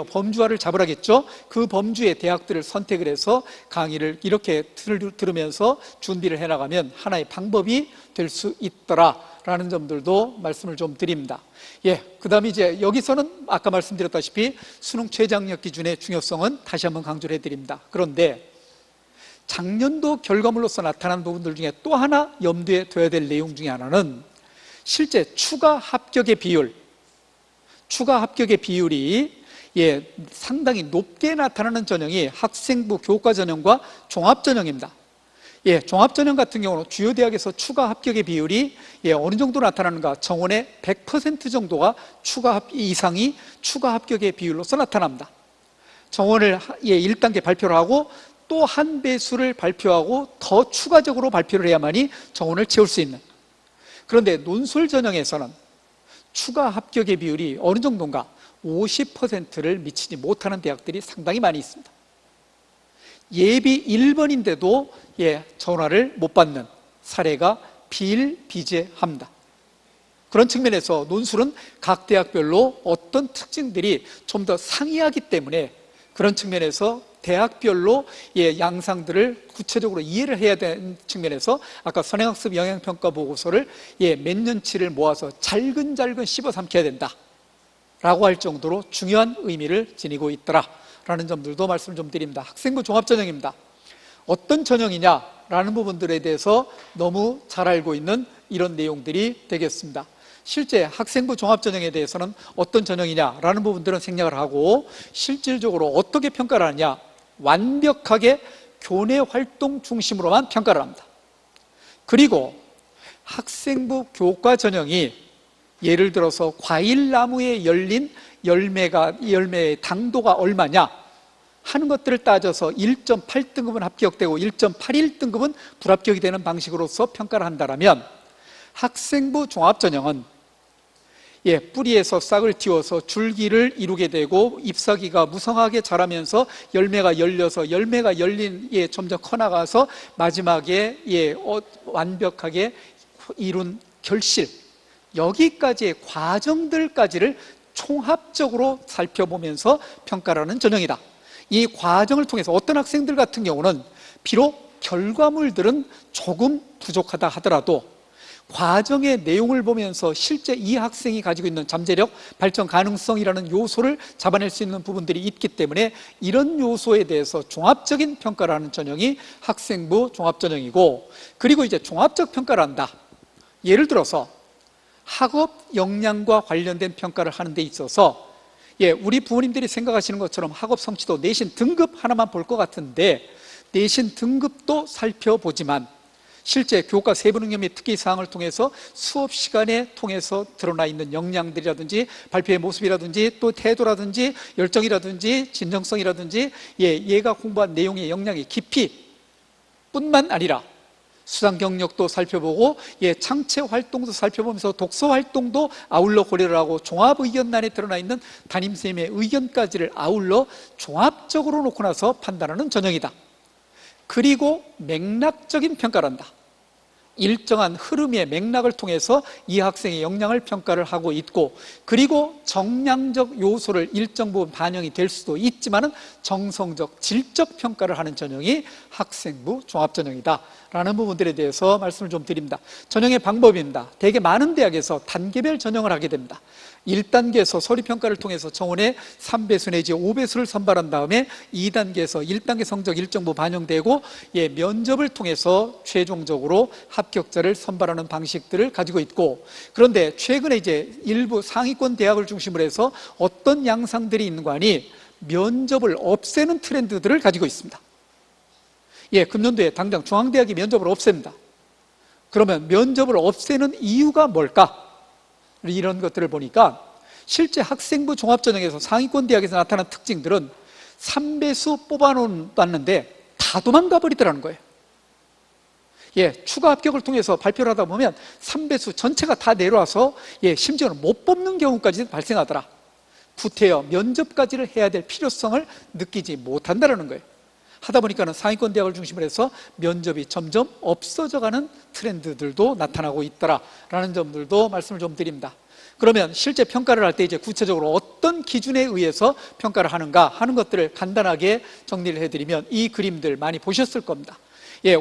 범주화를 잡으라겠죠. 그 범주의 대학들을 선택을 해서 강의를 이렇게 들으면서 준비를 해나가면 하나의 방법이 될 수 있더라라는 점들도 말씀을 좀 드립니다. 그 다음에 이제 여기서는 아까 말씀드렸다시피 수능 최저학력 기준의 중요성은 다시 한번 강조를 해드립니다. 그런데 작년도 결과물로서 나타난 부분들 중에 또 하나 염두에 둬야 될 내용 중에 하나는 실제 추가 합격의 비율이 상당히 높게 나타나는 전형이 학생부 교과 전형과 종합 전형입니다. 종합전형 같은 경우는 주요 대학에서 추가 합격의 비율이 어느 정도 나타나는가, 정원의 100% 정도가 이상이 추가 합격의 비율로서 나타납니다. 정원을 1단계 발표를 하고 또 한 배수를 발표하고 더 추가적으로 발표를 해야만이 정원을 채울 수 있는. 그런데 논술 전형에서는 추가 합격의 비율이 어느 정도인가, 50%를 미치지 못하는 대학들이 상당히 많이 있습니다. 예비 1번인데도 전화를 못 받는 사례가 비일비재합니다. 그런 측면에서 논술은 각 대학별로 어떤 특징들이 좀 더 상이하기 때문에 그런 측면에서 대학별로 양상들을 구체적으로 이해를 해야 되는 측면에서 아까 선행학습 영향평가 보고서를 몇 년치를 모아서 잘근잘근 씹어 삼켜야 된다. 라고 할 정도로 중요한 의미를 지니고 있더라라는 점들도 말씀을 좀 드립니다. 학생부 종합전형입니다. 어떤 전형이냐라는 부분들에 대해서 너무 잘 알고 있는 이런 내용들이 되겠습니다. 실제 학생부 종합전형에 대해서는 어떤 전형이냐라는 부분들은 생략을 하고 실질적으로 어떻게 평가를 하느냐, 완벽하게 교내 활동 중심으로만 평가를 합니다. 그리고 학생부 교과 전형이 예를 들어서 과일나무에 열린 열매의 당도가 얼마냐 하는 것들을 따져서 1.8등급은 합격되고 1.81등급은 불합격이 되는 방식으로서 평가를 한다면, 학생부 종합전형은 뿌리에서 싹을 틔워서 줄기를 이루게 되고 잎사귀가 무성하게 자라면서 열매가 열려서 열매가 열린 점점 커나가서 마지막에 완벽하게 이룬 결실, 여기까지의 과정들까지를 총합적으로 살펴보면서 평가를 하는 전형이다. 이 과정을 통해서 어떤 학생들 같은 경우는 비록 결과물들은 조금 부족하다 하더라도 과정의 내용을 보면서 실제 이 학생이 가지고 있는 잠재력, 발전 가능성이라는 요소를 잡아낼 수 있는 부분들이 있기 때문에 이런 요소에 대해서 종합적인 평가를 하는 전형이 학생부 종합전형이고, 그리고 이제 종합적 평가를 한다. 예를 들어서 학업 역량과 관련된 평가를 하는 데 있어서 우리 부모님들이 생각하시는 것처럼 학업 성취도 내신 등급 하나만 볼 것 같은데, 내신 등급도 살펴보지만 실제 교과 세부능력 및 특기사항을 통해서 수업 시간에 통해서 드러나 있는 역량들이라든지 발표의 모습이라든지 또 태도라든지 열정이라든지 진정성이라든지 얘가 공부한 내용의 역량의 깊이 뿐만 아니라 수상 경력도 살펴보고 창체 활동도 살펴보면서 독서 활동도 아울러 고려를 하고 종합 의견란에 드러나 있는 담임선생님의 의견까지를 아울러 종합적으로 놓고 나서 판단하는 전형이다. 그리고 맥락적인 평가를 한다. 일정한 흐름의 맥락을 통해서 이 학생의 역량을 평가를 하고 있고, 그리고 정량적 요소를 일정 부분 반영이 될 수도 있지만은 정성적, 질적 평가를 하는 전형이 학생부 종합전형이다 라는 부분들에 대해서 말씀을 좀 드립니다. 전형의 방법입니다. 되게 많은 대학에서 단계별 전형을 하게 됩니다. 1단계에서 서류평가를 통해서 정원의 3배수 내지 5배수를 선발한 다음에 2단계에서 1단계 성적 일정 부분 반영되고 면접을 통해서 최종적으로 합격자를 선발하는 방식들을 가지고 있고, 그런데 최근에 이제 일부 상위권 대학을 중심으로 해서 어떤 양상들이 있는 거 아니 면접을 없애는 트렌드들을 가지고 있습니다. 금년도에 당장 중앙대학이 면접을 없앱니다. 그러면 면접을 없애는 이유가 뭘까? 이런 것들을 보니까 실제 학생부 종합전형에서 상위권 대학에서 나타난 특징들은 3배수 뽑아놓았는데 다 도망가 버리더라는 거예요. 추가 합격을 통해서 발표를 하다 보면 3배수 전체가 다 내려와서 심지어는 못 뽑는 경우까지 발생하더라. 구태여 면접까지를 해야 될 필요성을 느끼지 못한다는 거예요. 하다 보니까는 상위권 대학을 중심으로 해서 면접이 점점 없어져가는 트렌드들도 나타나고 있더라라는 점들도 말씀을 좀 드립니다. 그러면 실제 평가를 할 때 이제 구체적으로 어떤 기준에 의해서 평가를 하는가 하는 것들을 간단하게 정리를 해드리면 이 그림들 많이 보셨을 겁니다.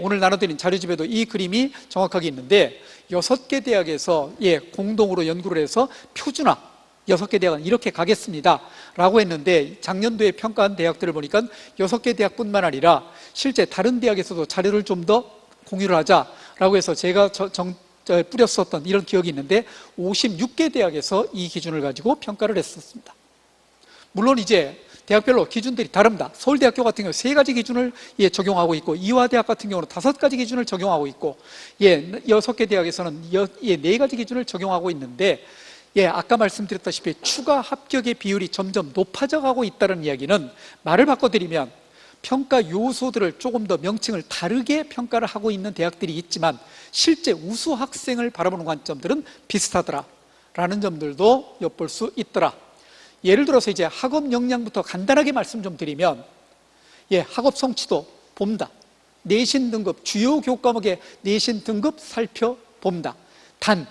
오늘 나눠드린 자료집에도 이 그림이 정확하게 있는데 6개 대학에서 공동으로 연구를 해서 표준화 6개 대학은 이렇게 가겠습니다 라고 했는데, 작년도에 평가한 대학들을 보니까 6개 대학뿐만 아니라 실제 다른 대학에서도 자료를 좀 더 공유를 하자라고 해서 제가 뿌렸었던 이런 기억이 있는데 56개 대학에서 이 기준을 가지고 평가를 했었습니다. 물론 이제 대학별로 기준들이 다릅니다. 서울대학교 같은 경우 3가지 기준을 적용하고 있고, 이화대학 같은 경우는 5가지 기준을 적용하고 있고, 6개 대학에서는 4가지 기준을 적용하고 있는데, 아까 말씀드렸다시피 추가 합격의 비율이 점점 높아져 가고 있다는 이야기는, 말을 바꿔드리면 평가 요소들을 조금 더 명칭을 다르게 평가를 하고 있는 대학들이 있지만 실제 우수 학생을 바라보는 관점들은 비슷하더라라는 점들도 엿볼 수 있더라. 예를 들어서 이제 학업 역량부터 간단하게 말씀 좀 드리면, 학업 성취도 봅니다. 내신 등급, 주요 교과목의 내신 등급 살펴봅니다. 단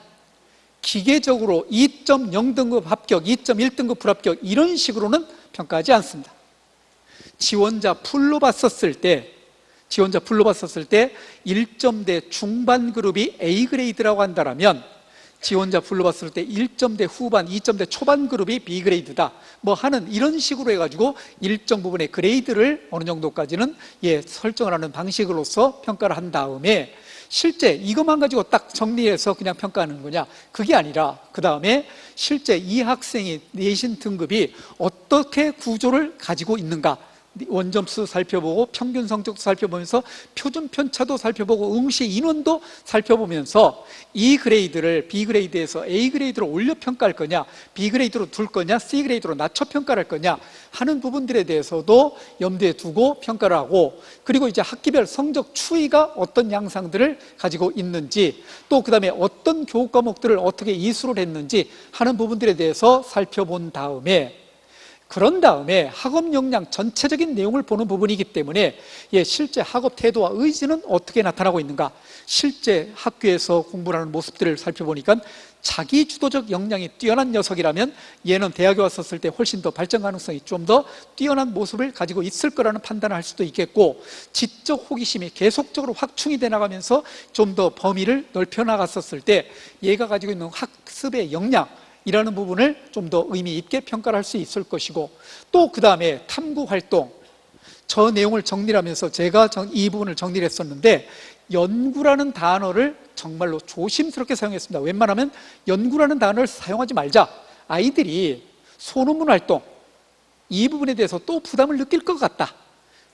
기계적으로 2.0등급 합격, 2.1등급 불합격 이런 식으로는 평가하지 않습니다. 지원자 풀로 봤었을 때 1점대 중반 그룹이 A 그레이드라고 한다면 지원자 불러봤을 때 1점대 후반, 2점대 초반 그룹이 B그레이드다 뭐 하는 이런 식으로 해가지고 일정 부분의 그레이드를 어느 정도까지는 설정을 하는 방식으로서 평가를 한 다음에, 실제 이것만 가지고 딱 정리해서 그냥 평가하는 거냐, 그게 아니라 그 다음에 실제 이 학생이 내신 등급이 어떻게 구조를 가지고 있는가, 원점수 살펴보고 평균 성적도 살펴보면서 표준 편차도 살펴보고 응시 인원도 살펴보면서 이 그레이드를 B그레이드에서 A그레이드로 올려 평가할 거냐, B그레이드로 둘 거냐, C그레이드로 낮춰 평가를 할 거냐 하는 부분들에 대해서도 염두에 두고 평가를 하고, 그리고 이제 학기별 성적 추이가 어떤 양상들을 가지고 있는지, 또 그 다음에 어떤 교육 과목들을 어떻게 이수를 했는지 하는 부분들에 대해서 살펴본 다음에, 그런 다음에 학업 역량 전체적인 내용을 보는 부분이기 때문에 실제 학업 태도와 의지는 어떻게 나타나고 있는가, 실제 학교에서 공부를 하는 모습들을 살펴보니까 자기 주도적 역량이 뛰어난 녀석이라면 얘는 대학에 왔었을 때 훨씬 더 발전 가능성이 좀 더 뛰어난 모습을 가지고 있을 거라는 판단을 할 수도 있겠고, 지적 호기심이 계속적으로 확충이 돼 나가면서 좀 더 범위를 넓혀 나갔었을 때 얘가 가지고 있는 학습의 역량 이라는 부분을 좀 더 의미 있게 평가를 할 수 있을 것이고, 또 그 다음에 탐구 활동, 저 내용을 정리를 하면서 제가 이 부분을 정리를 했었는데, 연구라는 단어를 정말로 조심스럽게 사용했습니다. 웬만하면 연구라는 단어를 사용하지 말자, 아이들이 소논문 활동 이 부분에 대해서 또 부담을 느낄 것 같다,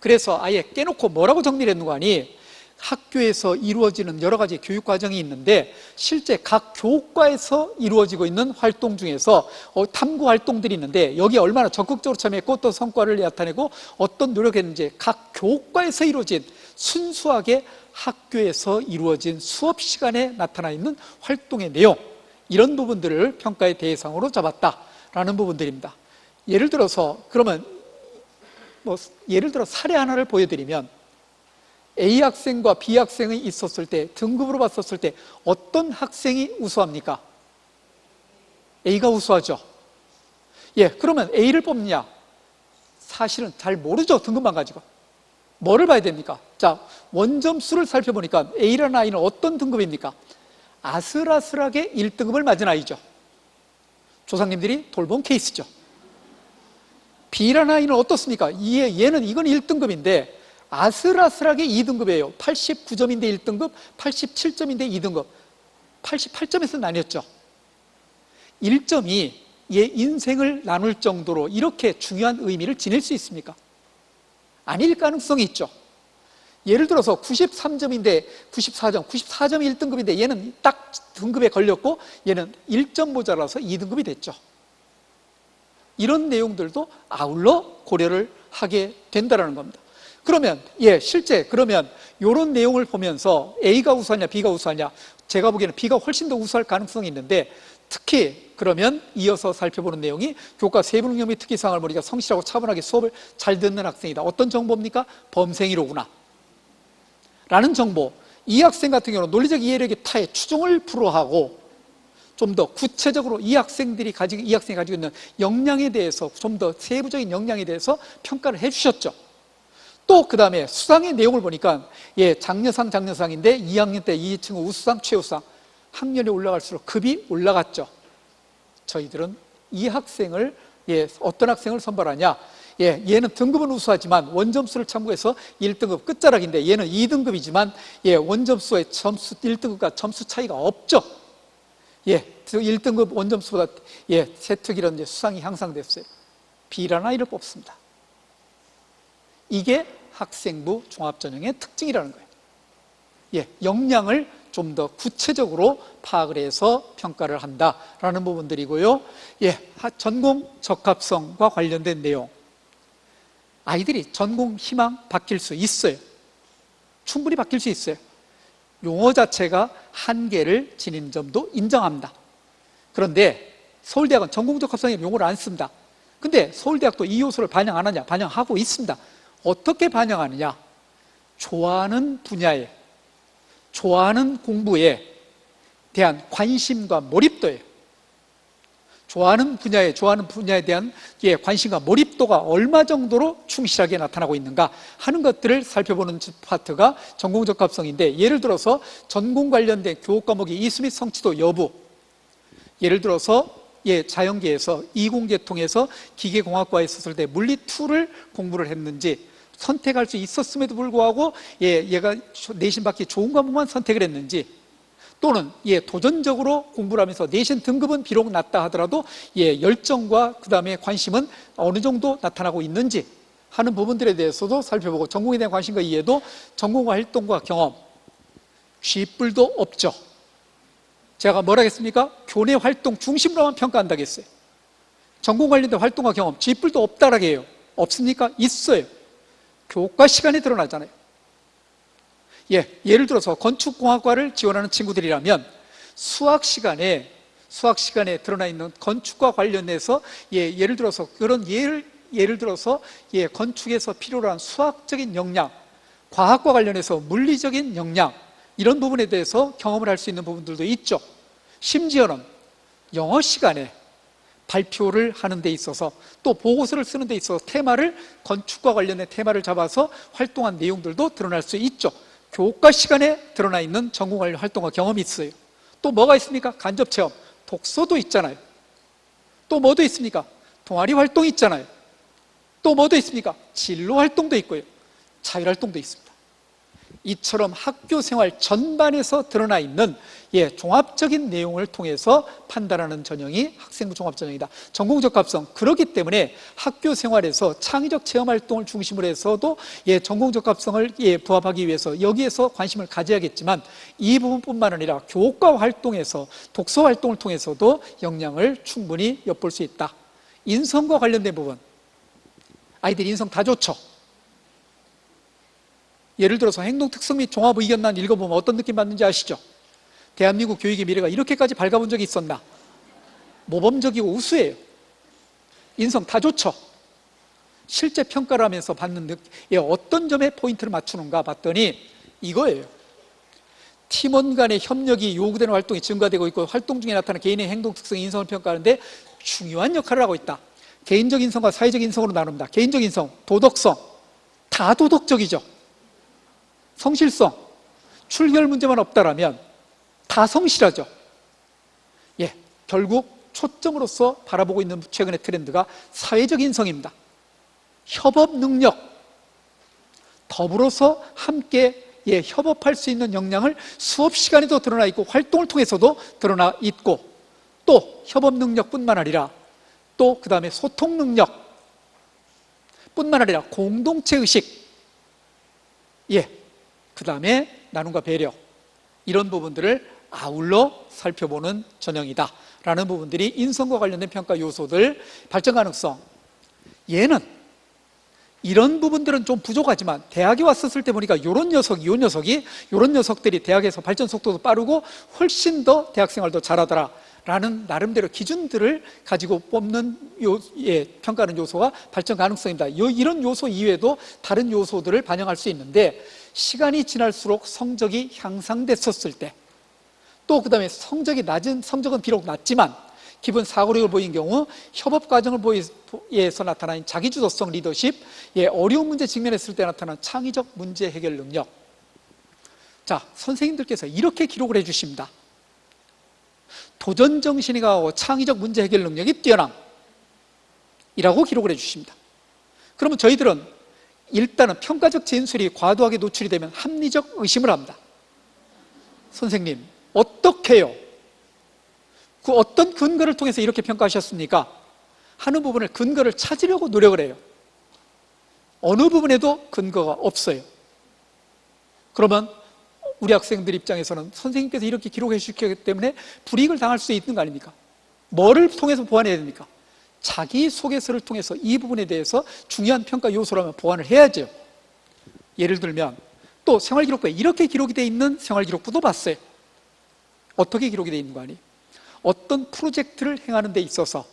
그래서 아예 깨놓고 뭐라고 정리를 했는가 하니, 학교에서 이루어지는 여러 가지 교육 과정이 있는데 실제 각 교과에서 이루어지고 있는 활동 중에서 탐구 활동들이 있는데 여기에 얼마나 적극적으로 참여했고 또 성과를 나타내고 어떤 노력했는지, 각 교과에서 이루어진 순수하게 학교에서 이루어진 수업 시간에 나타나 있는 활동의 내용, 이런 부분들을 평가의 대상으로 잡았다라는 부분들입니다. 예를 들어서 그러면 예를 들어 사례 하나를 보여드리면, A 학생과 B 학생이 있었을 때 등급으로 봤었을 때 어떤 학생이 우수합니까? A가 우수하죠. 그러면 A를 뽑느냐? 사실은 잘 모르죠. 등급만 가지고. 뭐를 봐야 됩니까? 자, 원점수를 살펴보니까 A라는 아이는 어떤 등급입니까? 아슬아슬하게 1등급을 맞은 아이죠. 조상님들이 돌본 케이스죠. B라는 아이는 어떻습니까? 얘는 이건 1등급인데 아슬아슬하게 2등급이에요. 89점인데 1등급, 87점인데 2등급, 88점에서 나뉘었죠. 1점이 얘 인생을 나눌 정도로 이렇게 중요한 의미를 지닐 수 있습니까? 아닐 가능성이 있죠. 예를 들어서 93점인데 94점, 94점이 1등급인데 얘는 딱 등급에 걸렸고 얘는 1점 모자라서 2등급이 됐죠. 이런 내용들도 아울러 고려를 하게 된다는 겁니다. 그러면 실제 그러면 이런 내용을 보면서 A가 우수하냐 B가 우수하냐, 제가 보기에는 B가 훨씬 더 우수할 가능성이 있는데, 특히 그러면 이어서 살펴보는 내용이 교과 세부능력 및 특기사항을 보니까 성실하고 차분하게 수업을 잘 듣는 학생이다. 어떤 정보입니까? 범생이로구나 라는 정보. 이 학생 같은 경우는 논리적 이해력이 타의 추종을 불허하고 좀 더 구체적으로 이 학생이 가지고 있는 역량에 대해서 좀 더 세부적인 역량에 대해서 평가를 해주셨죠. 또 그 다음에 수상의 내용을 보니까 장려상인데 2학년 때 이 친구 우수상, 최우수상, 학년이 올라갈수록 급이 올라갔죠. 저희들은 이 학생을 어떤 학생을 선발하냐, 얘는 등급은 우수하지만 원점수를 참고해서 1등급 끝자락인데 얘는 2등급이지만 원점수의 점수 1등급과 점수 차이가 없죠. 1등급 원점수보다 세특이라는 수상이 향상됐어요. B라는 아이를 뽑습니다. 이게 학생부 종합전형의 특징이라는 거예요. 역량을 좀 더 구체적으로 파악을 해서 평가를 한다라는 부분들이고요. 전공 적합성과 관련된 내용. 아이들이 전공 희망 바뀔 수 있어요. 충분히 바뀔 수 있어요. 용어 자체가 한계를 지닌 점도 인정합니다. 그런데 서울대학은 전공 적합성의 용어를 안 씁니다. 근데 서울대학도 이 요소를 반영 안 하냐? 반영하고 있습니다. 어떻게 반영하느냐? 좋아하는 분야에, 좋아하는 공부에 대한 관심과 몰입도예요. 좋아하는 분야에 대한 관심과 몰입도가 얼마 정도로 충실하게 나타나고 있는가 하는 것들을 살펴보는 파트가 전공 적합성인데, 예를 들어서 전공 관련된 교육 과목이 이수 및 성취도 여부, 예를 들어서 자연계에서 이공계통해서 기계공학과에 있었을 때 물리2를 공부를 했는지, 선택할 수 있었음에도 불구하고 얘가 내신 받기 좋은 과목만 선택을 했는지, 또는 도전적으로 공부를 하면서 내신 등급은 비록 낮다 하더라도 열정과 그 다음에 관심은 어느 정도 나타나고 있는지 하는 부분들에 대해서도 살펴보고, 전공에 대한 관심과 이해도 전공 활동과 경험, 쥐뿔도 없죠. 제가 뭐라 했습니까? 교내 활동 중심으로만 평가한다고 했어요. 전공 관련된 활동과 경험, 쥐뿔도 없다라고 해요. 없습니까? 있어요. 교과 시간에 드러나잖아요. 예를 들어서 건축공학과를 지원하는 친구들이라면 수학 시간에 드러나 있는 건축과 관련해서 예를 들어서 그런 예를 들어서 건축에서 필요로 한 수학적인 역량, 과학과 관련해서 물리적인 역량, 이런 부분에 대해서 경험을 할 수 있는 부분들도 있죠. 심지어는 영어 시간에 발표를 하는 데 있어서, 또 보고서를 쓰는 데 있어서 건축과 관련된 테마를 잡아서 활동한 내용들도 드러날 수 있죠. 교과 시간에 드러나 있는 전공 관련 활동과 경험이 있어요. 또 뭐가 있습니까? 간접 체험, 독서도 있잖아요. 또 뭐도 있습니까? 동아리 활동이 있잖아요. 또 뭐도 있습니까? 진로 활동도 있고요. 자율 활동도 있습니다. 이처럼 학교 생활 전반에서 드러나 있는 종합적인 내용을 통해서 판단하는 전형이 학생부 종합전형이다. 전공적합성, 그렇기 때문에 학교 생활에서 창의적 체험활동을 중심으로 해서도 전공적합성을 부합하기 위해서 여기에서 관심을 가져야겠지만, 이 부분뿐만 아니라 교과 활동에서 독서 활동을 통해서도 역량을 충분히 엿볼 수 있다. 인성과 관련된 부분, 아이들 인성 다 좋죠. 예를 들어서 행동특성 및 종합의견만 읽어보면 어떤 느낌 받는지 아시죠? 대한민국 교육의 미래가 이렇게까지 밝아본 적이 있었나? 모범적이고 우수해요. 인성 다 좋죠. 실제 평가를 하면서 받는 어떤 점에 포인트를 맞추는가 봤더니 이거예요. 팀원 간의 협력이 요구되는 활동이 증가되고 있고, 활동 중에 나타나는 개인의 행동특성, 인성을 평가하는데 중요한 역할을 하고 있다. 개인적 인성과 사회적 인성으로 나눕니다. 개인적 인성, 도덕성, 다 도덕적이죠. 성실성, 출결 문제만 없다라면 다 성실하죠. 결국 초점으로서 바라보고 있는 최근의 트렌드가 사회적 인성입니다. 협업 능력, 더불어서 함께 협업할 수 있는 역량을 수업 시간에도 드러나 있고, 활동을 통해서도 드러나 있고, 또 협업 능력뿐만 아니라 또 그 다음에 소통 능력 뿐만 아니라 공동체 의식, 그 다음에 나눔과 배려, 이런 부분들을 아울러 살펴보는 전형이다 라는 부분들이 인성과 관련된 평가 요소들. 발전 가능성, 얘는 이런 부분들은 좀 부족하지만 대학에 왔었을 때 보니까 이런 녀석들이 대학에서 발전 속도도 빠르고 훨씬 더 대학생활도 잘하더라 라는 나름대로 기준들을 가지고 뽑는 평가하는 요소가 발전 가능성입니다. 이런 요소 이외에도 다른 요소들을 반영할 수 있는데, 시간이 지날수록 성적이 향상됐었을 때, 또 그 다음에 성적은 비록 낮지만 기본 사고력을 보인 경우, 협업 과정을 보여서 나타나는 자기주도성, 리더십, 어려운 문제 직면했을 때 나타나는 창의적 문제 해결 능력. 자, 선생님들께서 이렇게 기록을 해주십니다. 도전 정신이 강하고 창의적 문제 해결 능력이 뛰어남 이라고 기록을 해주십니다. 그러면 저희들은 일단은 평가적 진술이 과도하게 노출이 되면 합리적 의심을 합니다. 선생님, 어떻게 해요? 그 어떤 근거를 통해서 이렇게 평가하셨습니까? 하는 부분을 근거를 찾으려고 노력을 해요. 어느 부분에도 근거가 없어요. 그러면 우리 학생들 입장에서는 선생님께서 이렇게 기록해 주셨기 때문에 불이익을 당할 수 있는 거 아닙니까? 뭐를 통해서 보완해야 됩니까? 자기소개서를 통해서 이 부분에 대해서 중요한 평가 요소라면 보완을 해야죠. 예를 들면 또 생활기록부에 이렇게 기록이 되어 있는 생활기록부도 봤어요. 어떻게 기록이 되어 있는 거 아니에요? 어떤 프로젝트를 행하는 데 있어서,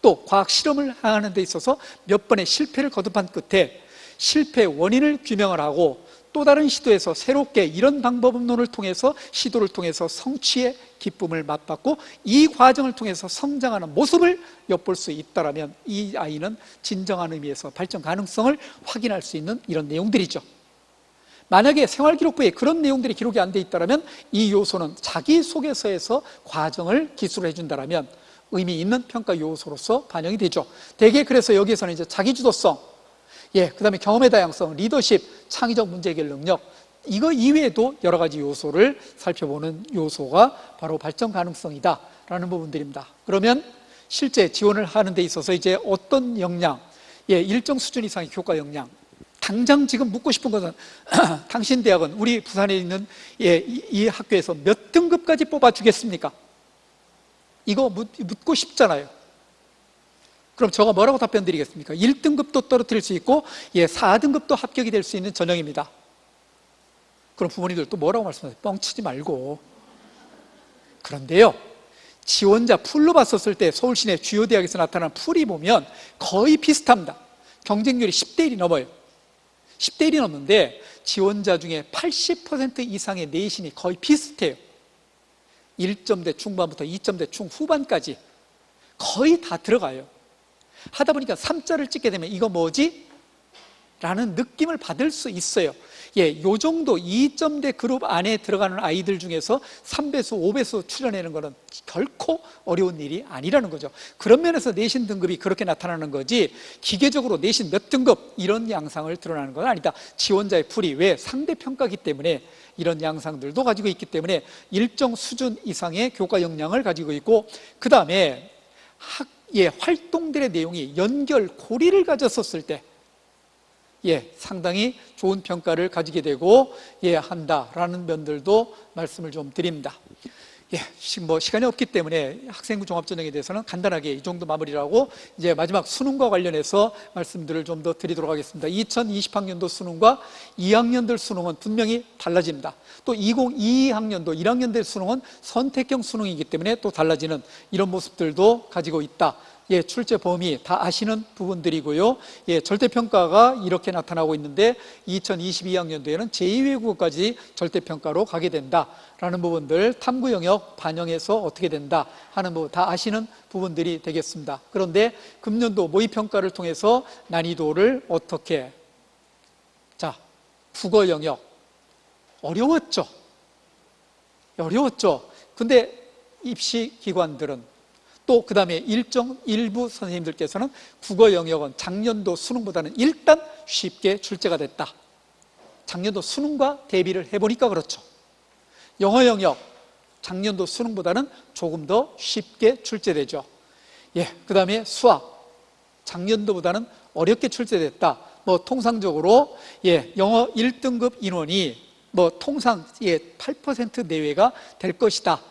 또 과학 실험을 행하는 데 있어서 몇 번의 실패를 거듭한 끝에 실패 원인을 규명을 하고, 또 다른 시도에서 새롭게 이런 방법론을 통해서 시도를 통해서 성취의 기쁨을 맛봤고, 이 과정을 통해서 성장하는 모습을 엿볼 수 있다면 이 아이는 진정한 의미에서 발전 가능성을 확인할 수 있는 이런 내용들이죠. 만약에 생활기록부에 그런 내용들이 기록이 안 돼 있다면 이 요소는 자기소개서에서 과정을 기술해 준다면 의미 있는 평가 요소로서 반영이 되죠. 대개 그래서 여기에서는 이제 자기주도성, 그 다음에 경험의 다양성, 리더십, 창의적 문제 해결 능력, 이거 이외에도 여러 가지 요소를 살펴보는 요소가 바로 발전 가능성이다 라는 부분들입니다. 그러면 실제 지원을 하는 데 있어서 이제 어떤 역량, 일정 수준 이상의 교과 역량, 당장 지금 묻고 싶은 것은 당신 대학은 우리 부산에 있는 이 학교에서 몇 등급까지 뽑아주겠습니까? 이거 묻고 싶잖아요. 그럼 제가 뭐라고 답변 드리겠습니까? 1등급도 떨어뜨릴 수 있고 4등급도 합격이 될 수 있는 전형입니다. 그럼 부모님들 또 뭐라고 말씀하세요? 뻥치지 말고. 그런데요, 지원자 풀로 봤었을 때 서울 시내 주요 대학에서 나타나는 풀이 보면 거의 비슷합니다. 경쟁률이 10대 1이 넘어요. 10대 1이 넘는데 지원자 중에 80% 이상의 내신이 거의 비슷해요. 1점대 중반부터 2점대 중후반까지 거의 다 들어가요. 하다 보니까 3자를 찍게 되면 이거 뭐지? 라는 느낌을 받을 수 있어요. 요 정도 2점대 그룹 안에 들어가는 아이들 중에서 3배수, 5배수 출연하는 것은 결코 어려운 일이 아니라는 거죠. 그런 면에서 내신 등급이 그렇게 나타나는 거지 기계적으로 내신 몇 등급 이런 양상을 드러나는 건 아니다. 지원자의 풀이 왜 상대평가기 때문에 이런 양상들도 가지고 있기 때문에 일정 수준 이상의 교과 역량을 가지고 있고, 그 다음에 활동들의 내용이 연결, 고리를 가졌었을 때 상당히 좋은 평가를 가지게 되고 한다라는 면들도 말씀을 좀 드립니다. 시간이 없기 때문에 학생부 종합전형에 대해서는 간단하게 이 정도 마무리를 하고 이제 마지막 수능과 관련해서 말씀들을 좀 더 드리도록 하겠습니다. 2020학년도 수능과 2학년들 수능은 분명히 달라집니다. 또 2022학년도 1학년들 수능은 선택형 수능이기 때문에 또 달라지는 이런 모습들도 가지고 있다. 출제 범위 다 아시는 부분들이고요. 절대평가가 이렇게 나타나고 있는데 2022학년도에는 제2외국어까지 절대평가로 가게 된다라는 부분들, 탐구 영역 반영해서 어떻게 된다 하는 부분 다 아시는 부분들이 되겠습니다. 그런데 금년도 모의평가를 통해서 난이도를 어떻게, 국어 영역 어려웠죠. 근데 입시기관들은 또 그 다음에 일부 선생님들께서는 국어 영역은 작년도 수능보다는 일단 쉽게 출제가 됐다. 작년도 수능과 대비를 해보니까 그렇죠. 영어 영역 작년도 수능보다는 조금 더 쉽게 출제되죠. 그 다음에 수학 작년도보다는 어렵게 출제됐다. 통상적으로 영어 1등급 인원이 통상 8% 내외가 될 것이다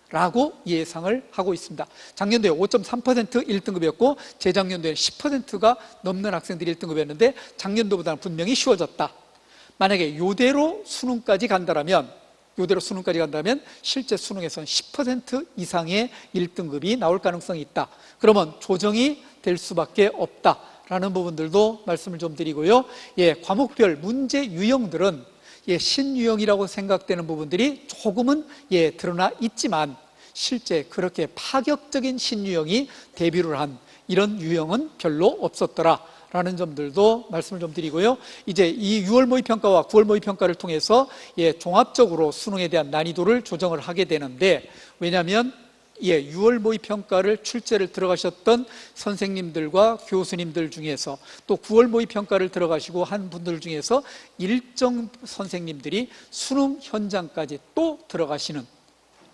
라고 예상을 하고 있습니다. 작년도에 5.3% 1등급이었고 재작년도에 10%가 넘는 학생들이 1등급이었는데 작년도보다는 분명히 쉬워졌다. 만약에 이대로 수능까지 간다면 실제 수능에서는 10% 이상의 1등급이 나올 가능성이 있다. 그러면 조정이 될 수밖에 없다라는 부분들도 말씀을 좀 드리고요. 과목별 문제 유형들은 신유형이라고 생각되는 부분들이 조금은 드러나 있지만 실제 그렇게 파격적인 신유형이 데뷔를 한 이런 유형은 별로 없었더라라는 점들도 말씀을 좀 드리고요. 이제 이 6월 모의평가와 9월 모의평가를 통해서 종합적으로 수능에 대한 난이도를 조정을 하게 되는데, 왜냐하면 6월 모의평가를 출제를 들어가셨던 선생님들과 교수님들 중에서 또 9월 모의평가를 들어가시고 한 분들 중에서 일정 선생님들이 수능 현장까지 또 들어가시는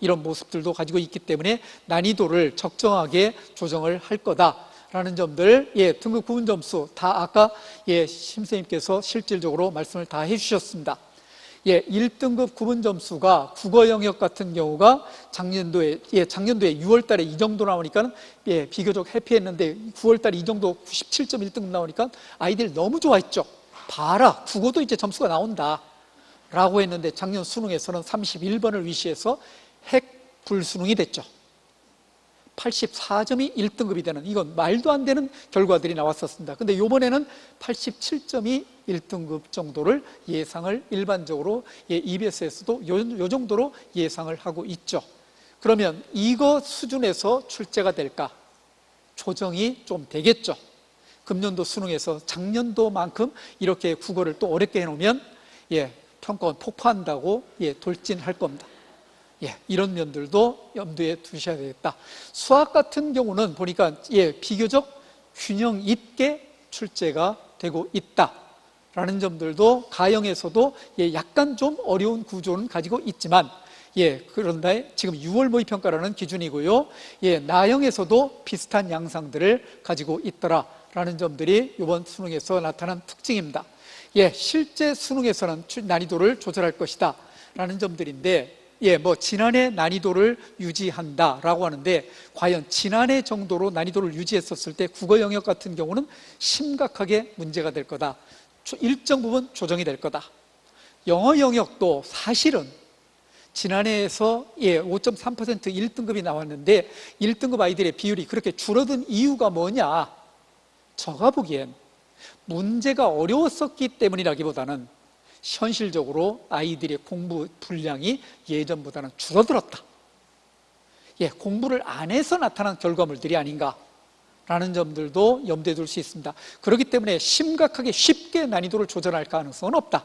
이런 모습들도 가지고 있기 때문에 난이도를 적정하게 조정을 할 거다라는 점들, 등급 구분 점수 다 아까 심선생님께서 실질적으로 말씀을 다 해주셨습니다. 1등급 구분 점수가 국어 영역 같은 경우가 작년도에 6월 달에 이 정도 나오니까 비교적 해피했는데 9월 달에 이 정도 97.1등급 나오니까 아이들 너무 좋아했죠. 봐라, 국어도 이제 점수가 나온다 라고 했는데 작년 수능에서는 31번을 위시해서 핵 불수능이 됐죠. 84점이 1등급이 되는, 이건 말도 안 되는 결과들이 나왔었습니다. 근데 이번에는 87점이 1등급 정도를 예상을 일반적으로 EBS에서도 요 정도로 예상을 하고 있죠. 그러면 이거 수준에서 출제가 될까? 조정이 좀 되겠죠. 금년도 수능에서 작년도만큼 이렇게 국어를 또 어렵게 해놓으면 평가원 폭파한다고 돌진할 겁니다. 이런 면들도 염두에 두셔야 되겠다. 수학 같은 경우는 보니까 비교적 균형 있게 출제가 되고 있다라는 점들도, 가형에서도 약간 좀 어려운 구조는 가지고 있지만 그런데 지금 6월 모의평가라는 기준이고요. 나형에서도 비슷한 양상들을 가지고 있더라라는 점들이 이번 수능에서 나타난 특징입니다. 실제 수능에서는 난이도를 조절할 것이다 라는 점들인데, 지난해 난이도를 유지한다라고 하는데, 과연 지난해 정도로 난이도를 유지했었을 때 국어 영역 같은 경우는 심각하게 문제가 될 거다. 일정 부분 조정이 될 거다. 영어 영역도 사실은 지난해에서 5.3% 1등급이 나왔는데 1등급 아이들의 비율이 그렇게 줄어든 이유가 뭐냐? 제가 보기엔 문제가 어려웠었기 때문이라기보다는 현실적으로 아이들의 공부 분량이 예전보다는 줄어들었다. 공부를 안 해서 나타난 결과물들이 아닌가라는 점들도 염두에 둘 수 있습니다. 그렇기 때문에 심각하게 쉽게 난이도를 조절할 가능성은 없다.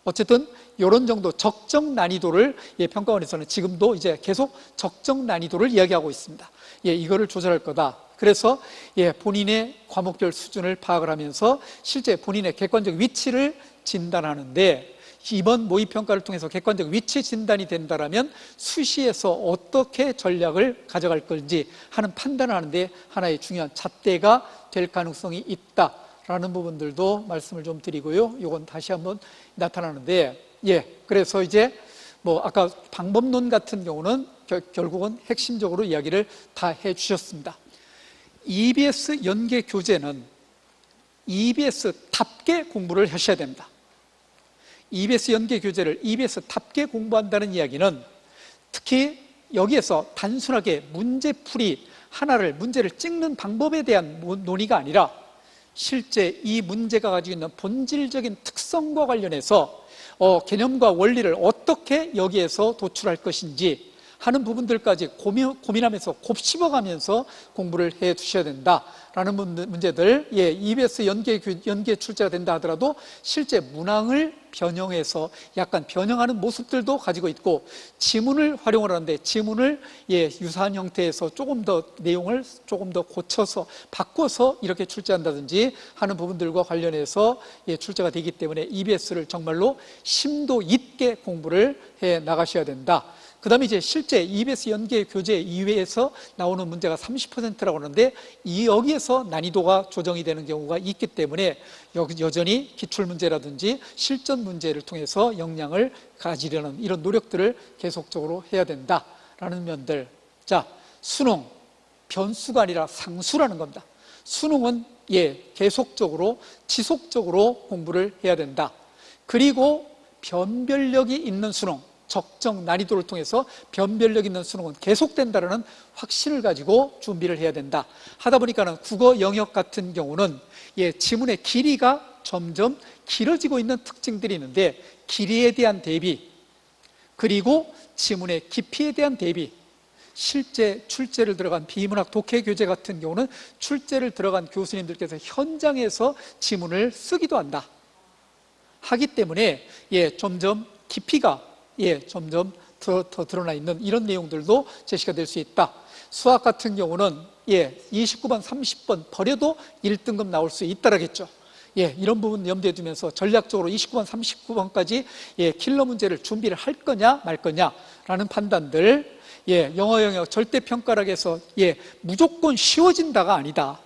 어쨌든 이런 정도 적정 난이도를 평가원에서는 지금도 이제 계속 적정 난이도를 이야기하고 있습니다. 이거를 조절할 거다. 그래서 본인의 과목별 수준을 파악을 하면서 실제 본인의 객관적 위치를 진단하는데, 이번 모의평가를 통해서 객관적 위치 진단이 된다면 수시에서 어떻게 전략을 가져갈 건지 하는 판단을 하는데 하나의 중요한 잣대가 될 가능성이 있다라는 부분들도 말씀을 좀 드리고요. 이건 다시 한번 나타나는데, 그래서 이제 아까 방법론 같은 경우는 결국은 핵심적으로 이야기를 다 해주셨습니다. EBS 연계 교재는 EBS답게 공부를 하셔야 됩니다. EBS 연계 교재를 EBS답게 공부한다는 이야기는 특히 여기에서 단순하게 문제풀이 하나를, 문제를 찍는 방법에 대한 논의가 아니라 실제 이 문제가 가지고 있는 본질적인 특성과 관련해서 개념과 원리를 어떻게 여기에서 도출할 것인지 하는 부분들까지 고민하면서 곱씹어가면서 공부를 해 두셔야 된다라는 문제들, EBS 연계 출제가 된다 하더라도 실제 문항을 변형해서 약간 변형하는 모습들도 가지고 있고, 지문을 활용을 하는데 지문을 유사한 형태에서 조금 더 내용을 조금 더 고쳐서 바꿔서 이렇게 출제한다든지 하는 부분들과 관련해서 출제가 되기 때문에 EBS를 정말로 심도 있게 공부를 해 나가셔야 된다. 그 다음에 이제 실제 EBS 연계 교재 이외에서 나오는 문제가 30%라고 하는데, 여기에서 난이도가 조정이 되는 경우가 있기 때문에 여전히 기출문제라든지 실전 문제를 통해서 역량을 가지려는 이런 노력들을 계속적으로 해야 된다라는 면들. 자, 수능, 변수가 아니라 상수라는 겁니다. 수능은 계속적으로 지속적으로 공부를 해야 된다. 그리고 변별력이 있는 수능, 적정 난이도를 통해서 변별력 있는 수능은 계속된다는 확신을 가지고 준비를 해야 된다. 하다 보니까는 국어 영역 같은 경우는 지문의 길이가 점점 길어지고 있는 특징들이 있는데, 길이에 대한 대비 그리고 지문의 깊이에 대한 대비, 실제 출제를 들어간 비문학 독해 교재 같은 경우는 출제를 들어간 교수님들께서 현장에서 지문을 쓰기도 한다 하기 때문에 점점 깊이가 점점 더 드러나 있는 이런 내용들도 제시가 될 수 있다. 수학 같은 경우는 29번, 30번 버려도 1등급 나올 수 있다라겠죠. 이런 부분 염두에 두면서 전략적으로 29번, 39번까지 킬러 문제를 준비를 할 거냐 말 거냐라는 판단들, 영어 영역 절대평가락에서 무조건 쉬워진다가 아니다.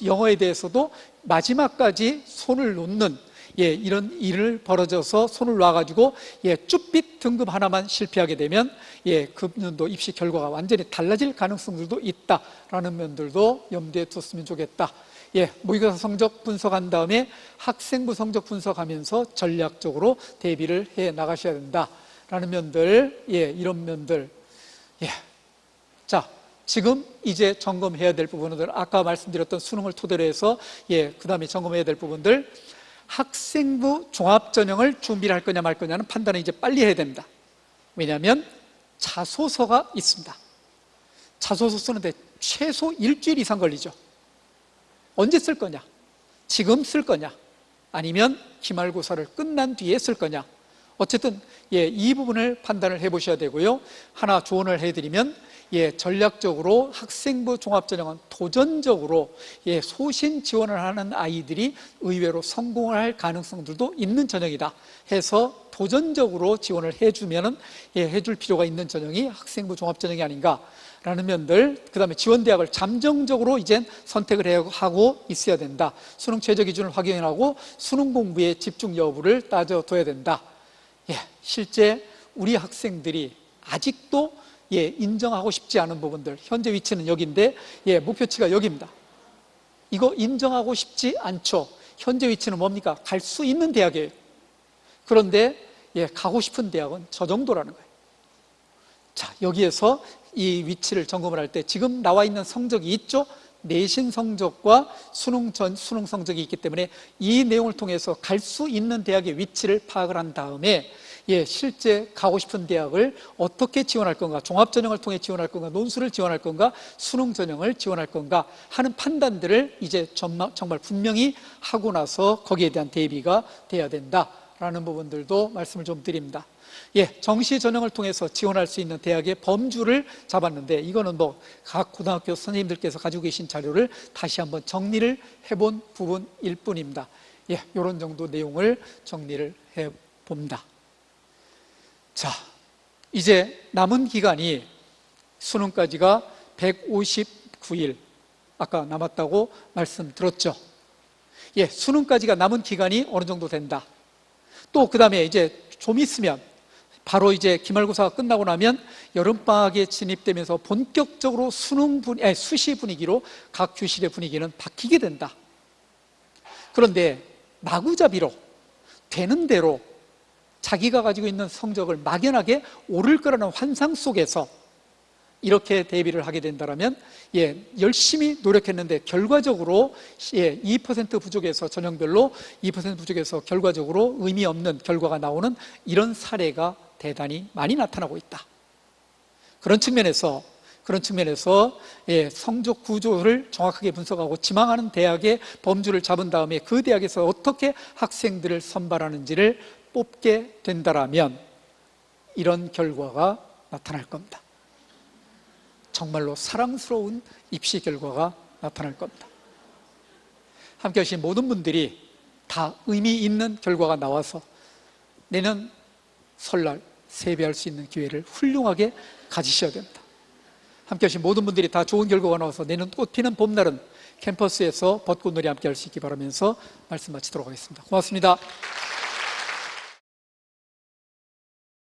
영어에 대해서도 마지막까지 손을 놓는 이런 일을 벌어져서 손을 놔가지고 쭈삣 등급 하나만 실패하게 되면 금년도 입시 결과가 완전히 달라질 가능성들도 있다라는 면들도 염두에 뒀으면 좋겠다. 모의고사 성적 분석한 다음에 학생부 성적 분석하면서 전략적으로 대비를 해 나가셔야 된다라는 면들, 이런 면들. 자, 지금 이제 점검해야 될 부분들, 아까 말씀드렸던 수능을 토대로 해서 그 다음에 점검해야 될 부분들, 학생부 종합전형을 준비를 할 거냐 말 거냐는 판단을 이제 빨리 해야 됩니다. 왜냐하면 자소서가 있습니다. 자소서 쓰는데 최소 일주일 이상 걸리죠. 언제 쓸 거냐? 지금 쓸 거냐? 아니면 기말고사를 끝난 뒤에 쓸 거냐. 어쨌든 이 부분을 판단을 해 보셔야 되고요. 하나 조언을 해드리면 전략적으로 학생부 종합전형은 도전적으로 소신 지원을 하는 아이들이 의외로 성공을 할 가능성들도 있는 전형이다 해서 도전적으로 지원을 해주면은 해줄 필요가 있는 전형이 학생부 종합전형이 아닌가라는 면들, 그 다음에 지원대학을 잠정적으로 이젠 선택을 하고 있어야 된다. 수능 최저 기준을 확인하고 수능 공부에 집중 여부를 따져둬야 된다. 실제 우리 학생들이 아직도 인정하고 싶지 않은 부분들, 현재 위치는 여기인데 목표치가 여기입니다. 이거 인정하고 싶지 않죠. 현재 위치는 뭡니까? 갈 수 있는 대학이에요. 그런데 가고 싶은 대학은 저 정도라는 거예요. 자, 여기에서 이 위치를 점검을 할 때 지금 나와 있는 성적이 있죠? 내신 성적과 수능 성적이 있기 때문에 이 내용을 통해서 갈 수 있는 대학의 위치를 파악을 한 다음에 실제 가고 싶은 대학을 어떻게 지원할 건가, 종합전형을 통해 지원할 건가, 논술을 지원할 건가, 수능 전형을 지원할 건가 하는 판단들을 이제 정말 분명히 하고 나서 거기에 대한 대비가 돼야 된다라는 부분들도 말씀을 좀 드립니다. 정시 전형을 통해서 지원할 수 있는 대학의 범주를 잡았는데, 이거는 각 고등학교 선생님들께서 가지고 계신 자료를 다시 한번 정리를 해본 부분일 뿐입니다. 이런 정도 내용을 정리를 해봅니다. 자, 이제 남은 기간이 수능까지가 159일 아까 남았다고 말씀드렸죠. 수능까지가 남은 기간이 어느 정도 된다. 또 그 다음에 이제 좀 있으면 바로 이제 기말고사가 끝나고 나면 여름방학에 진입되면서 본격적으로 수시 분위기로 각 교실의 분위기는 바뀌게 된다. 그런데 마구잡이로 되는 대로 자기가 가지고 있는 성적을 막연하게 오를 거라는 환상 속에서 이렇게 대비를 하게 된다면 열심히 노력했는데 결과적으로 2% 부족해서 전형별로 2% 부족해서 결과적으로 의미 없는 결과가 나오는 이런 사례가 대단히 많이 나타나고 있다. 그런 측면에서 성적 구조를 정확하게 분석하고 지망하는 대학의 범주를 잡은 다음에 그 대학에서 어떻게 학생들을 선발하는지를 뽑게 된다면 이런 결과가 나타날 겁니다. 정말로 사랑스러운 입시 결과가 나타날 겁니다. 함께 하신 모든 분들이 다 의미 있는 결과가 나와서 내년 설날 세배할 수 있는 기회를 훌륭하게 가지셔야 됩니다. 함께 하신 모든 분들이 다 좋은 결과가 나와서 내년 꽃피는 봄날은 캠퍼스에서 벚꽃놀이 함께 할 수 있기 바라면서 말씀 마치도록 하겠습니다. 고맙습니다.